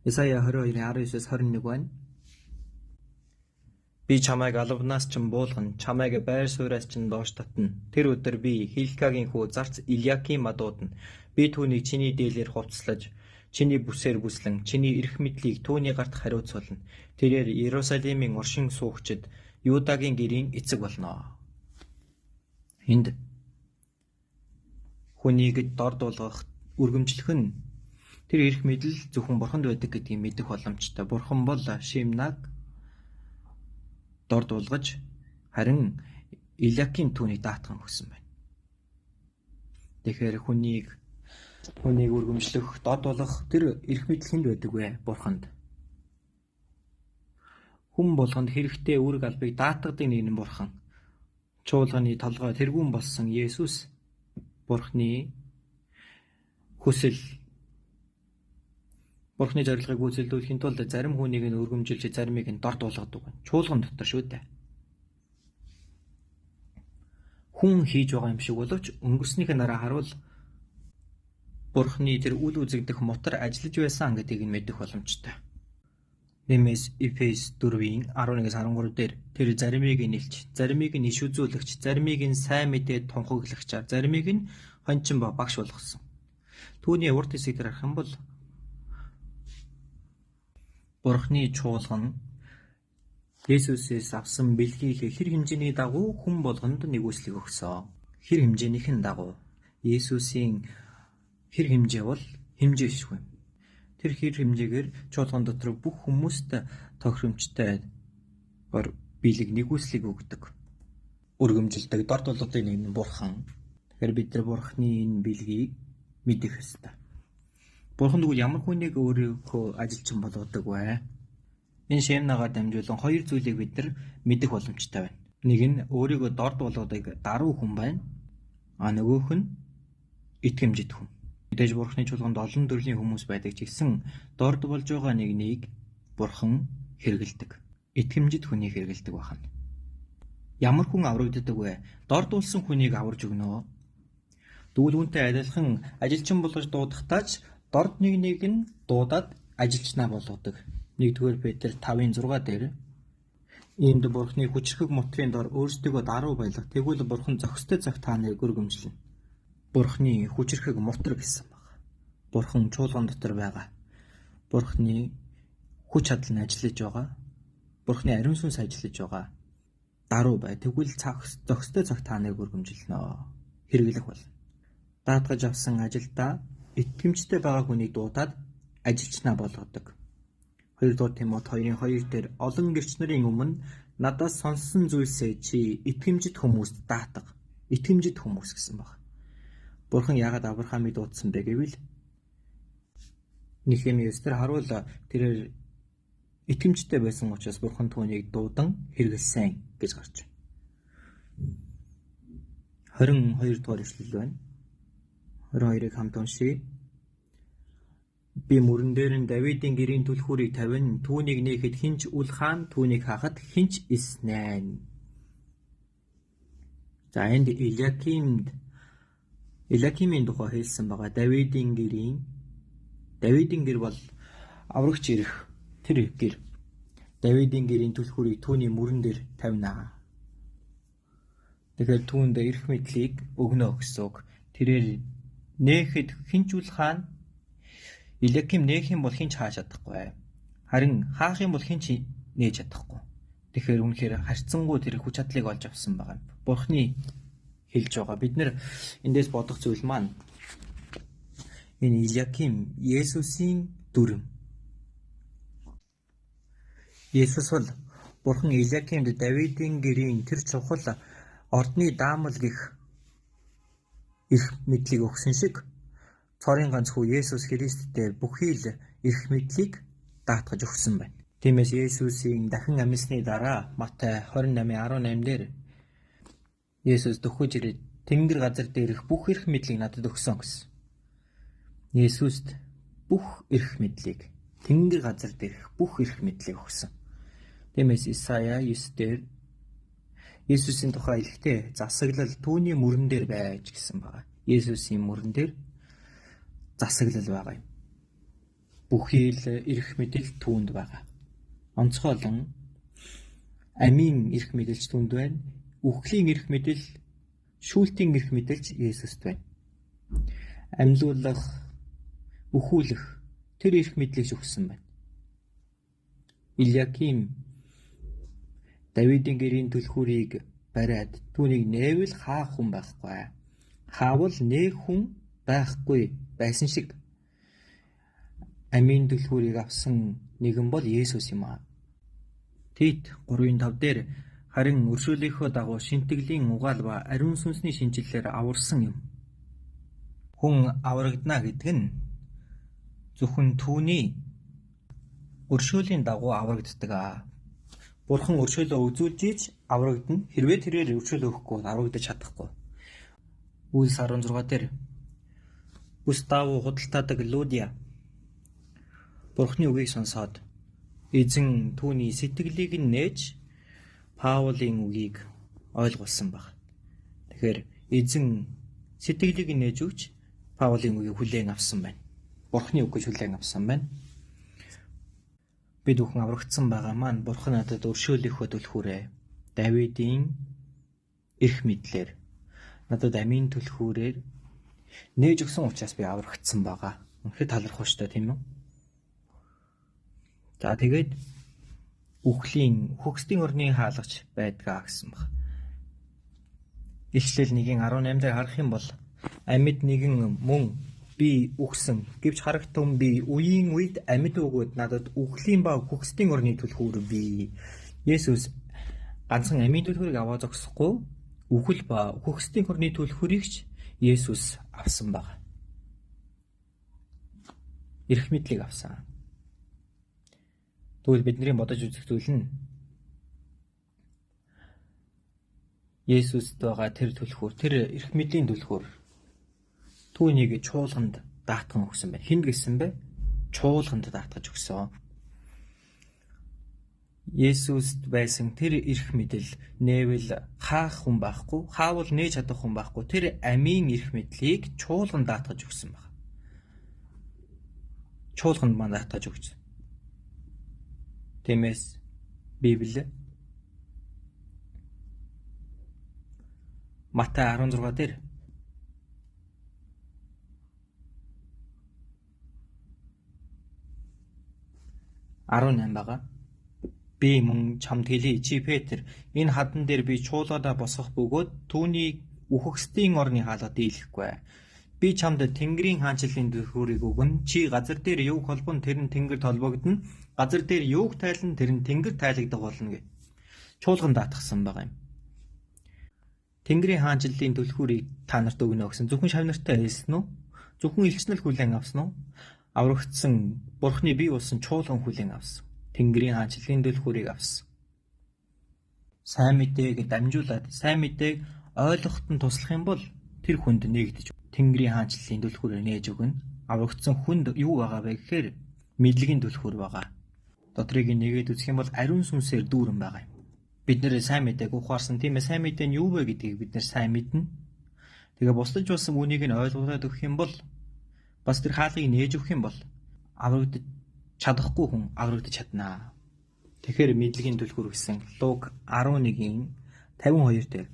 Исая 22:19-21 байна. Би чамайг албанаас ч буулгана, чамайг байр сууриас ч доош татна. Тэр өдөр би Хилкагийн хүү зарц Илиаким дуудана. Би түүнийг чиний дээлээр хувцлаж, чиний бүсээр бүслэн, чиний эрх мэдлийг түүний гарт хариуцуулна. Тэрээр Иерусалимийн уршин суугчид Юдагийн гэрийн эцэг болно. Энд хүнийг дорд болгох, үргэмжлэх нь тэр эрх мэдэл зөвхөн Бурханд байдаг гэдгийг мэдэх боломжтой. Бурхан бол Шимнаг дорд болгож харин Илиаким түүнийг даатгах гэсэн байна. Тэгэхээр хүнийг үргэмжлэх, дорд болгох тэр эрх мэдэл хэнд байдаг вэ? Бурханд. Хүн болгонд хэрэгтэй үүрэг албыг даатгадаг нэг нь Бурхан. Чуулганы толгой тэргүүн болсон Есүс Бурханы хүсэл, Бурханы зорилгыг гүйцэлдүүлэхийн тулд зарим хүнийг нь өргөмжилж, заримыг нь дорд болгодог. Чуулган дотор шүү дээ. Хүн хийж байгаа юм шиг боловч өнгөрснийхээ дараа харуул Бурханы тэр үл үзэгдэх мотор ажиллаж байсан гэдгийг нь мэдэх боломжтой. Нэмээс Эфес 4-ийн 11-13 дээр тэр заримыг нь илч, заримыг нь иш үзүүлэгч, заримыг нь сайн мэдээд тунхаглагчаар, заримыг нь хончин ба багш болгосон. Түүний урт хэсэг дээр харах юм бол Бурханы чуулган Есүсээс авсан бэлгийг хэр хэмжээний дагуу хүн болгонд нэгүслийг өгсөн. Хэр хэмжээнийхэн дагуу Есүсийн хэр хэмжээ бол хэмжээ шүү. Тэр хэр хэмжээгээр чуулган дотор бүх хүмүүст тохиромжтой бэлэг нэгүслийг өгдөг. Өргөмжилдэг, дорд болгодог нэг нь Бурхан. Тэгэхээр бид нар Бурханы энэ бэлгийг мэдэх ёстой. Бурхан тэгвэл ямар хүнийг өөрийнхөө ажилчин болгодог вэ? Энэ Шемнагаар дамжуулан хоёр зүйлийг бид нар мэдэх боломжтой байна. Нэг нь өөрийгөө дорд болгодог даруй хүн байна. А нөгөөх нь итгэмжит хүн. Мэдээж Бурханы чуулганд олон төрлийн хүмүүс байдаг ч гэсэн дорд болж байгаа нэгнийг Бурхан хэрэгэлдэг. Итгэмжит хүнийг хэрэгэлдэг байна. Ямар хүн аврагддаг вэ? Дорд болсон хүнийг аварж өгнө. Дүүл үнтэй адилхан ажилчин болгож дуудахтаач дорд нэг нь дуудаад ажилчнаа болгодог. 1-р Петр 5:6 дээр энд Бурханы хүчрхэг мотрын дор өөрсдөө даруй байлгах. Тэгвэл Бурхан зохистой цаг та нарыг өргөмжлөнө. Бурханы хүчрхэг мотор гэсэн байна. Бурхан чуулган дотор байгаа. Бурханы хүч чадал нь ажиллаж байгаа. Бурханы ариун сүнс ажиллаж байгаа. Даруй бай. Тэгвэл зохистой цаг та нарыг өргөмжлөнө. Хэрэглэх болно. Даатгаж авсан ажилдаа итгэмжтэй байгаа хүнийг дуудаад ажилчнаа болгодог. 2-р Тимот 2:2 дээр олон гэрч нарын өмнө надаас сонссон зүйлсээ чи итгэмжит хүмүүст даатга. Итгэмжит хүмүүс гэсэн баг. Бурхан яагаад Авраамыг дуудсан бэ гэвэл Нехемиас тэр харуул тэрээр итгэмжтэй байсан учраас Бурхан түүнийг дуудан хэрэгэлсэн гэж гарч байна. 22 дугаар эшлэл байна. 22-ыг хамт уншийе. Би мөрөн дээр нь Давидын гэрийн түлхүүрийг тавина. Түүнийг нээхэд хинч үл хаан, түүнийг хаахад хинч эснэ. За энд Илиакимд Элиакимийн тухай хэлсэн байгаа. Давидын гэр бол аврагч ирэх тэр гэр. Давидын гэрийн түлхүүрийг түүний мөрөн дээр тавина. Тэгэхээр түүнд эрх мэдлийг өгнө гэсэн үг. Тэрээр нээхэд хинчүүл хаана Элиаким нээх юм бол хинч хааж чадахгүй. Харин хаах юм бол хинч нээж чадахгүй. Тэгэхээр үнэхээр харьцангуй тэр хүч чадлыг олж авсан байгаа. Бурхны хэлж байгаа. Бид нэр эндээс бодох зүйл маань энэ Элиаким Есүсийн дүрм. Есүс бол Бурхан Элиакимд Давидын гэрийн тэр чухал ордны даамал гих эрх мэдлийг өгсөн шиг цорын ганц хүү Есүс Христтэй бүхий л эрх мэдлийг даатгаж өгсөн байна. Тиймээс Есүсийн дахин амьсны дараа Матай 28:18 дээр Есүс дөхөж ирээд тэнгэр газар дээрх бүх эрх мэдлийг надад өгсөн гэсэн. Есүст бүх эрх мэдлийг тэнгэр газар дээрх бүх эрх мэдлийг өгсөн. Тиймээс Исая 9 дээр Есүсийн тухай хэлэхдээ засаглал түүний мөрөн дээр байж гэсэн байгаа. Есүсийн мөрөн дээр засаглал байгаа юм. Бүхий л эрх мэдэл түүнд байгаа. Онцгойлон амийн эрх мэдэлч түүнд байна. Үхлийн эрх мэдэл, шүүлтийн эрх мэдэлч Есүст байна. Амьлуулах, өхүүлэх тэр эрх мэдлийг өгсөн байна. Элиаким Давидын гэрийн түлхүүрийг бариад түүнийг нээвэл хаах хүн байхгүй. Хаавал нээх хүн байхгүй байсан шиг амийн түлхүүрийг авсан нэгэн бол Есүс юм аа. Тит 3:5 дээр харин өршөөлийнхөө дагуу шинтгэлийн угаал ба ариун сүнсний шинжиллээр аварсан юм. Хүн аврагдана гэдэг нь зөвхөн түүний өршөөлийн дагуу аврагддаг. Бурхан өршөөлөө үзүүлж ийж аврагдана. Хэрвээ тэрээр өршөөлөө өгөхгүй бол аврагдаж чадахгүй. Үлс 16 дээр Густаво худалдаадаг Лудия Бурханы үгийг сонсоод эзэн түүний сэтгэлийг нь нээж Паулын үгийг ойлгуулсан баг. Тэгэхээр эзэн сэтгэлийг нь нээж өгч Паулын үгийг хүлээн авсан байна. Бурханы үг гэж хүлээн авсан байна. Бид бүхэн аврагдсан байгаа маань Бурхан надад өршөөлийнхөө түлхүүрээ Давидын эрх мэдлэр надад амийн түлхүүрээр нээж өгсөн учраас би аврагдсан байгаа. Үнэхээр талархав шүү дээ, тийм үү? За тэгээд хөгсдийн орны хаалгач байдгаа гэсэн баг. Илчлэл 1:18 дээр харах юм бол амьд нэгэн мөн би үхсэн гэвч харагтун би үеийн үед амьд өгөөд надад үхлийн ба хөгсдийн орны түлхүүр бий. Есүс ганцхан амийн түлхүүрийг аваа зогсохгүй үхэл ба хөгсдийн орны түлхүүрийг ч Есүс авсан баг. Эрх мэдлийг авсан. Тэгвэл бидний бодож үзэх зүйл нь Есүст байгаа тэр түлхүүр, тэр эрх мэдлийн түлхүүр түүнийг чуулганд даатган өгсөн байна. Хинд гэсэн бэ? Чуулганд даатгаж өгсөн. Есүст байсан тэр эрх мэдэл нээвэл хаах хүн байхгүй, хаавал нээж чадах хүн байхгүй. Тэр амийн эрх мэдлийг чуулганд даатгаж өгсөн байна. Чуулганд маань даатгаж өгсөн. Тиймээс Библи Матай 16 дээр 18 байгаа. Би мөн чамд хэлье чи Петр энэ хадан дээр би чуулгадаа босгох бөгөөд түүний үхэгсдийн орны хаалга дийлэхгүй. Би чамд Тэнгэрийн хаанчлалын түлхүүрийг өгнө. Чи газар дээр юуг холбон тэр нь тэнгэр толбогдно. Газар дээр юуг тайлна тэр нь тэнгэр тайлагдах болно гэв. Чуулган даатгсан байгаа юм. Тэнгэрийн хаанчлалын түлхүүрийг та нарт өгнө гэсэн зөвхөн шавнартай хэлсэн үү? Зөвхөн элчнэл хүлээн авсан уу? Аврагдсан Бурхны бий болсон чуулган хүлээн авсан. Тэнгэрийн хаанчлалын түлхүүрийг авсан. Сайн мэдээг дамжуулаад сайн мэдээг ойлгоход нь туслах юм бол тэр хүнд нэгдэж Тэнгэрийн хаанчлалын түлхүүрээр нээж өгнө. Аврагдсан хүнд юу байгаа вэ гэхээр мэдлэгийн түлхүүр байгаа. Дотрыг нэгээд үзэх юм бол ариун сүнсээр дүүрэн байгаа юм. Бид нэр сайн мэдээг ухаарсан. Тиймээ сайн мэдээ нь юу вэ гэдгийг бид нэр сайн мэднэ. Тэгээ бусдаж болсон үнийг нь ойлгуулад өгөх юм бол бас тэр хаалгыг нээж өгөх юм бол аврагдаж чадахгүй хүн аврагдаж чаднаа. Тэгэхээр мэдлэгийн түлхүүр гэсэн Луг 11-ийн 52 дээр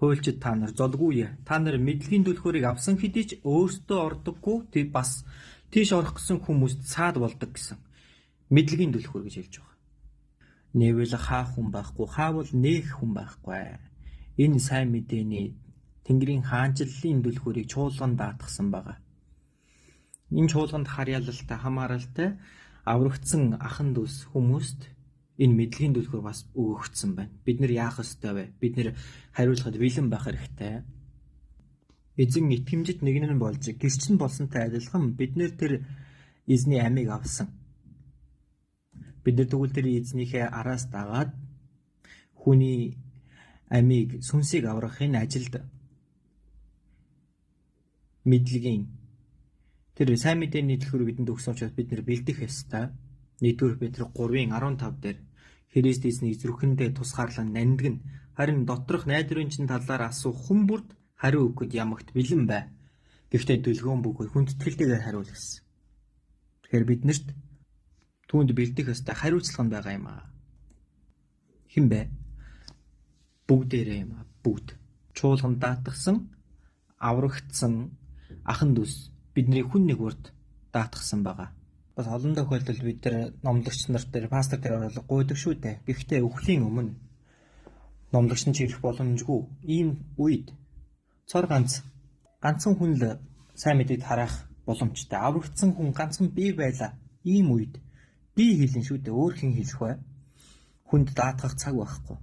хуульчид та нар золгүй. Та нар мэдлэгийн түлхүүрийг авсан хэдий ч өөрсдөө ордоггүй, тий бас тийш орох гэсэн хүмүүст саад болдог гэсэн мэдлэгийн түлхүүр гэж хэлж байгаа. Нэвэл хаа хүн байхгүй, хаавал нээх хүн байхгүй. Энэ сайн мэдээний Тэнгэрийн хаанчлалын түлхүүрийг чуулган даатгсан байгаа. Энэ чуулганд харьяалалтай, хамааралтай аврагдсан ахан дүүс хүмүүст энэ мэдлэгийн түлхүүр бас өгөгдсөн байна. Бид нар яах ёстой вэ? Бид нар хариулахад бэлэн байх хэрэгтэй. Эзэн итгэмжит нэгэн нь болж гэрчин болсонтой адилхан бид нэр тэр эзний амийг авсан. Бид нар тэгвэл тэр эзнийхээ араас дагаад хүний амийг сүнсийг аврахын ажилд мэдлэгийн тэр сайн мэдээний дэлгүүр бидэнд өгсөн учраас бид нар бэлдэх ёстой. 1-р Петр 3:15 дээр Христ эзний зүрхэндээ тусгаарлан нандин харин доторх найдварын чин талаар асуух хүн бүрд хариу өгөхөд ямагт бэлэн бай. Гэхдээ дүлгөөн бүхэл хүндэтгэлтэйгээр хариул гэсэн. Тэгэхээр биднэрт түүнд бэлдэх ёстой хариуцлага байгаа юм аа. Хэн бэ? Бүгдээрээ юм аа. Бүгд. Чуулган даатгсан, аврагдсан ахан дүүс бидний хүн нэг урд даатгсан байгаа. Бас олон тохиолдолд бид нар номлогч нарт дээр пастор дээр оролцох гуйдаг шүү дээ. Гэхдээ өвхлийн өмнө номлогч нь ирэх боломжгүй. Ийм үед цор ганцхан хүн л сайн мэдээд харах боломжтой. Аврагдсан хүн ганцхан бий байлаа. Ийм үед би хэлэн шүү дээ. Өөр хэн хэлэх вэ? Хүнд даатгах цаг байхгүй.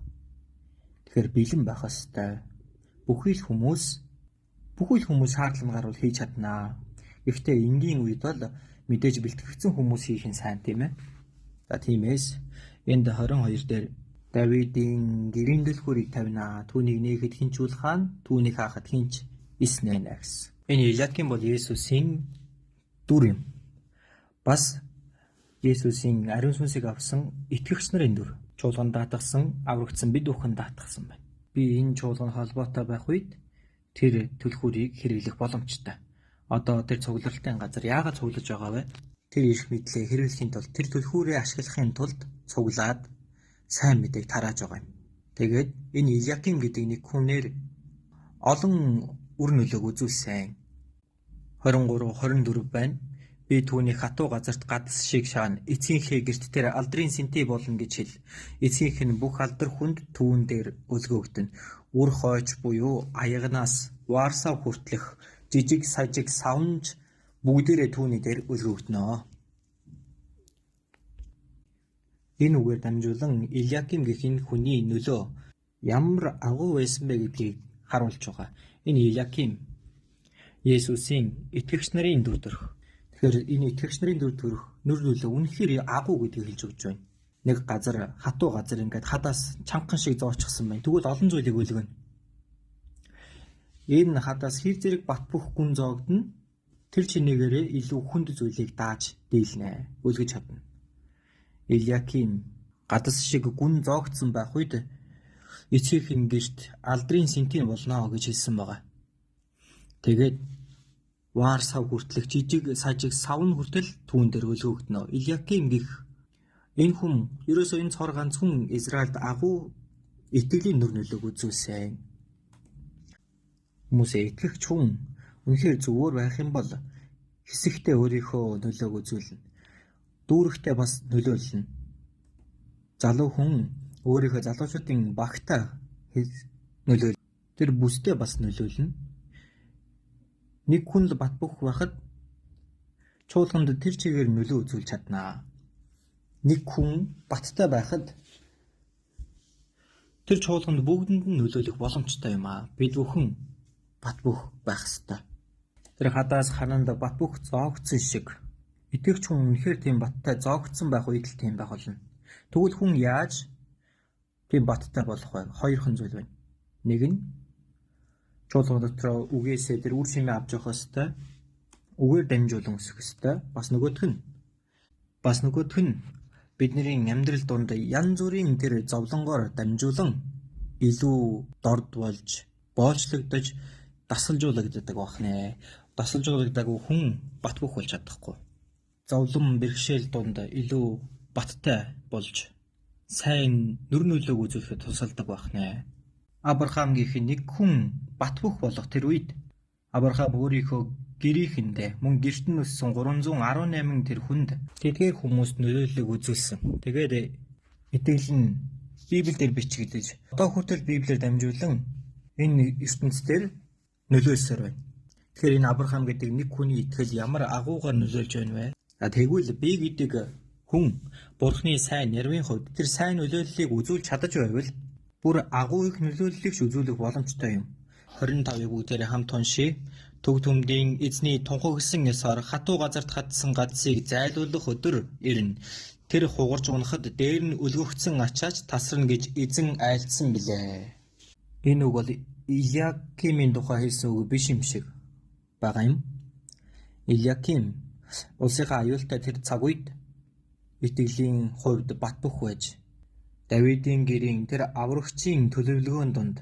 Тэгэхээр бэлэн байх ёстой. Бүхий л хүмүүс шаардлага гарвал хийж чаднаа. Гэхдээ энгийн үед бол мэдээж бэлтгэгдсэн хүмүүс хийх нь сайн тийм ээ. За тиймээс энд 22 дээр Давидын гэрийн дэлгүүрийг тавина. Түүнийг нээхэд хинч улхаан, түүнийг хаахад хинч иснэнэ гэсэн. Энэ Илиаким бол Есүсийн дүр юм. Бас Есүсийн ариун сүнсийг авсан итгэгч нарын дүр. Чуулган даатгсан, аврагдсан бид бүхэн даатгсан байна. Би энэ чуулган холбоотой байх үед тэр түлхүүрийг хэрэглэх боломжтой. Одоо тэр цугларалтын газар яагаад цуглаж байгаа вэ? Тэр их мэдлээ хэрэглэхийн тулд тэр түлхүүрээ ашиглахын тулд цуглаад сайн мэдээг тарааж байгаа юм. Тэгээд энэ Илиаким гэдэг нэг хүнээр олон үр нөлөөг үзүүлсэн. 23-24 байна. Би түүний хатуу газарт гадас шиг шаана. Эцгийнхээ гэрт тэр алдрын сэнти болно гэж хэл. Эцгийнх нь бүх алдар хүнд түүн дээр өлгөөгдөн. Үр хойч буюу аягнаас варсав хүртлэх жижиг сажиг савнж бүгдээрээ түүний дээр өлгөөгдөнө. Энэ үгээр дамжуулан Илиаким гэх энэ хүний нөлөө ямар агуу байсан бэ гэдгийг харуулж байгаа. Энэ Илиаким Есүсийн итгэгч нарын дүр төрх. Тэгэхээр энэ итгэгч нарын дүр төрх нөр нөлөө үнэхээр агуу гэдгийг хэлж өгч байна. Нэг газар хатуу газар ингээд хадаас чангахан шиг зоочсон байна. Тэгвэл олон зүйлийг өлгөнө. Энэ хадаас хэр зэрэг бат бөх гүн зоогдно. Тэр чинээгээрээ илүү хүнд зүйлийг дааж дийлнэ. Өлгөж чадна. Илиаким гадас шиг гүн зоогдсон байх үед эцгийнхэн гэрт алдрын сэнтин болно гэж хэлсэн байгаа. Тэгээд ваар сав хүртлэх жижиг сажиг савн хүртэл түүн дээр өлгөөгдөнө. Илиаким гэх энэ хүн ерөөсөө энэ цор ганцхан Израильд агуу итгэлийн нөр нөлөөг үзүүлсэн. Хүмүүсээ итгэгч хүн үнэхээр зүгээр байх юм бол хэсэгтээ өөрийнхөө нөлөөг үзүүлнэ. Дүүрэгтээ бас нөлөөлнө. Залуу хүн өөрийнхөө залуучуудын багтаа нөлөөлнө. Тэр бүсдээ бас нөлөөлнө. Нэг хүн л бат бөх байхад чуулганд тэр чигээр нөлөө үзүүлж чаднаа. Нэг хүн баттай байхад тэр чуулганд бүгдэнд нь нөлөөлөх боломжтой юм аа. Бид бүхэн бат бөх байх ёстой. Тэр хадаас хананд бат бөх зоогдсон шиг итгэгч хүн үнэхээр тийм баттай зоогдсон байх үед л тийм байх болно. Тэгвэл хүн яаж тийм баттай болох вэ? Хоёрхан зүйл байна. Нэг нь чуулган дотор үгээсээ тэр үр шимээ авч явах ёстой. Үгээр дамжуулан өсөх ёстой. Бас нөгөөх нь бидний амьдрал донд янз бүрийн тэр зовлонгоор дамжуулан илүү дорд болж, боолчлогдож дасгалжуулагддаг бахнэ. Дасгалжуулагддаг хүн бат бөх болж чадахгүй. Зовлон бэрхшээл дунд илүү баттай болж сайн нүр нөлөөг үзүүлэхэд тусалдаг бахнэ. Авраам гэх нэг хүн бат бөх болох тэр үед Авраам өөрийнхөө гэрийнхэндээ мөн гэрт нь өссөн 318 тэр хүнд тэдгээр хүмүүст нөлөөллөг үзүүлсэн. Тэгээд итгэл нь Библиэлд бичигдэж одоо хүртэл Библиэр дамжуулан энэ ертөнцийн нөлөөлсөөр байна. Тэгэхээр энэ Авраам гэдэг нэг хүний итгэл ямар агуугаар нөлөөлж байна вэ? Тэгвэл би гэдэг хүн Бурхны сайн нэрвийн хувьд тэр сайн нөлөөллийг үзүүлж чадаж байвал бүр агуу их нөлөөллийг үзүүлэх боломжтой юм. 25-ыг бүгдээрээ хамт уншия. Төг төмдийн эзний тунхагсан ёсоор хатуу газарт хатсан гадсыг зайлуулах өдөр ирнэ. Тэр хугарч унахад дээр нь өлгөгдсөн ачаач тасарна гэж эзэн айлдсан билээ. Энэ үг бол Илиакимийн тухай хэлсэн үг биш юм шиг байгаа юм. Илиаким улсынхаа аюултай тэр цаг үед итгэлийн хувьд бат бөх байж Давидын гэрийн тэр аврагчийн төлөвлөгөөнд донд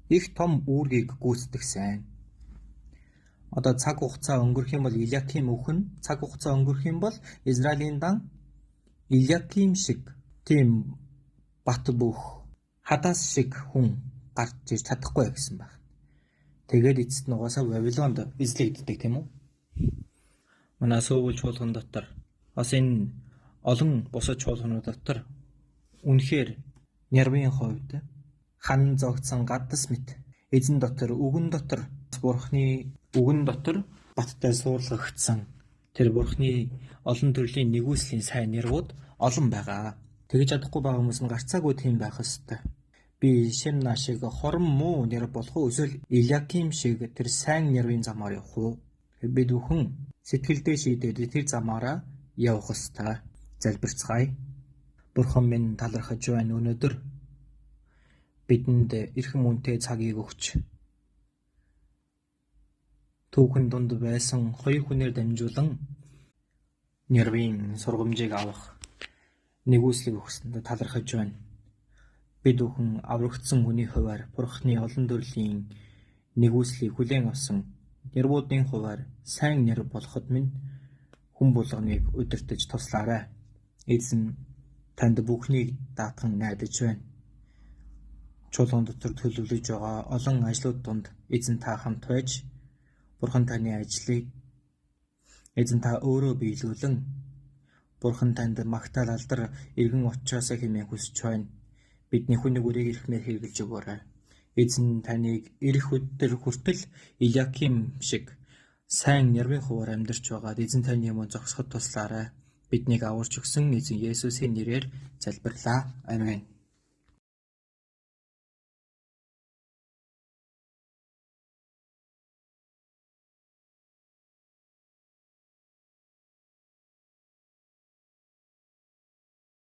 их том үүргийг гүйцэтгэсэн. Одоо цаг хугацаа өнгөрөх юм бол Илиаким өхөн, цаг хугацаа өнгөрөх юм бол Израилийн дан Илиаким шиг тийм бат бөх хадас шиг хүн гарч ирж чадахгүй гэсэн байна. Тэгээд эцэст нь угаасаа Вавилонд эзлэгддэг тийм үү? Манай сүүгэл чуулган дотор бас энэ олон бусад чуулганууд дотор үнэхээр нэрвийн хувьд хан зогцсон гадас мэт эзэн дотор үгэн дотор Бурхны үгэн дотор баттай суурлагдсан тэр Бурхны олон төрлийн нэгүслийн сайн нэрвүүд олон байгаа. Тэгж чадахгүй байгаа хүмүүс нь гарцаагүй тийм байх ёстой. Би Шимна шиг хорон муу нэр болох уу эсвэл Илиаким шиг тэр сайн нэрвийн замаар явах уу? Бид бүхэн сэтгэлдээ шийдээд тэр замаараа явах ёстой. Залбирцгаая. Бурхан минь талархаж байна өнөөдөр бидэнд эрхэм үнэтэй цагийг өгч түүхэн дунд байсан хоёр хүнээр дамжуулан нэрвийн сургамжийг авах нэгүслийг өгсөнд талархаж байна. Бид бүхэн аврагдсан хүний хувьар Бурхны олон төрлийн нэгүслийг хүлээн авсан нэрвүүдийн хувьар сайн нэр болоход минь хүн болгоныг удирдах туслаарай. Эзэн танд бүхнийг даатхан найдаж байна. Чуулган дотор төлөвлөж байгаа олон ажлууд донд эзэн та хамт байж Бурхан таны ажлыг эзэн та өөрөө биелүүлэн Бурхан танд магтаал алдар эргэн очиосоо хэмээн хүсэж байна. Бидний хүнийг үрийг эрхмээр хэрэгжилж өгөөрэй. Эзэн таныг ирэх өдөр хүртэл Илиаким шиг сайн нэрвийн хуваар амьдарч байгаад эзэн таны юм зогсоход туслаарай. Биднийг аварч өгсөн эзэн Есүсийн нэрээр залбирлаа. Амен.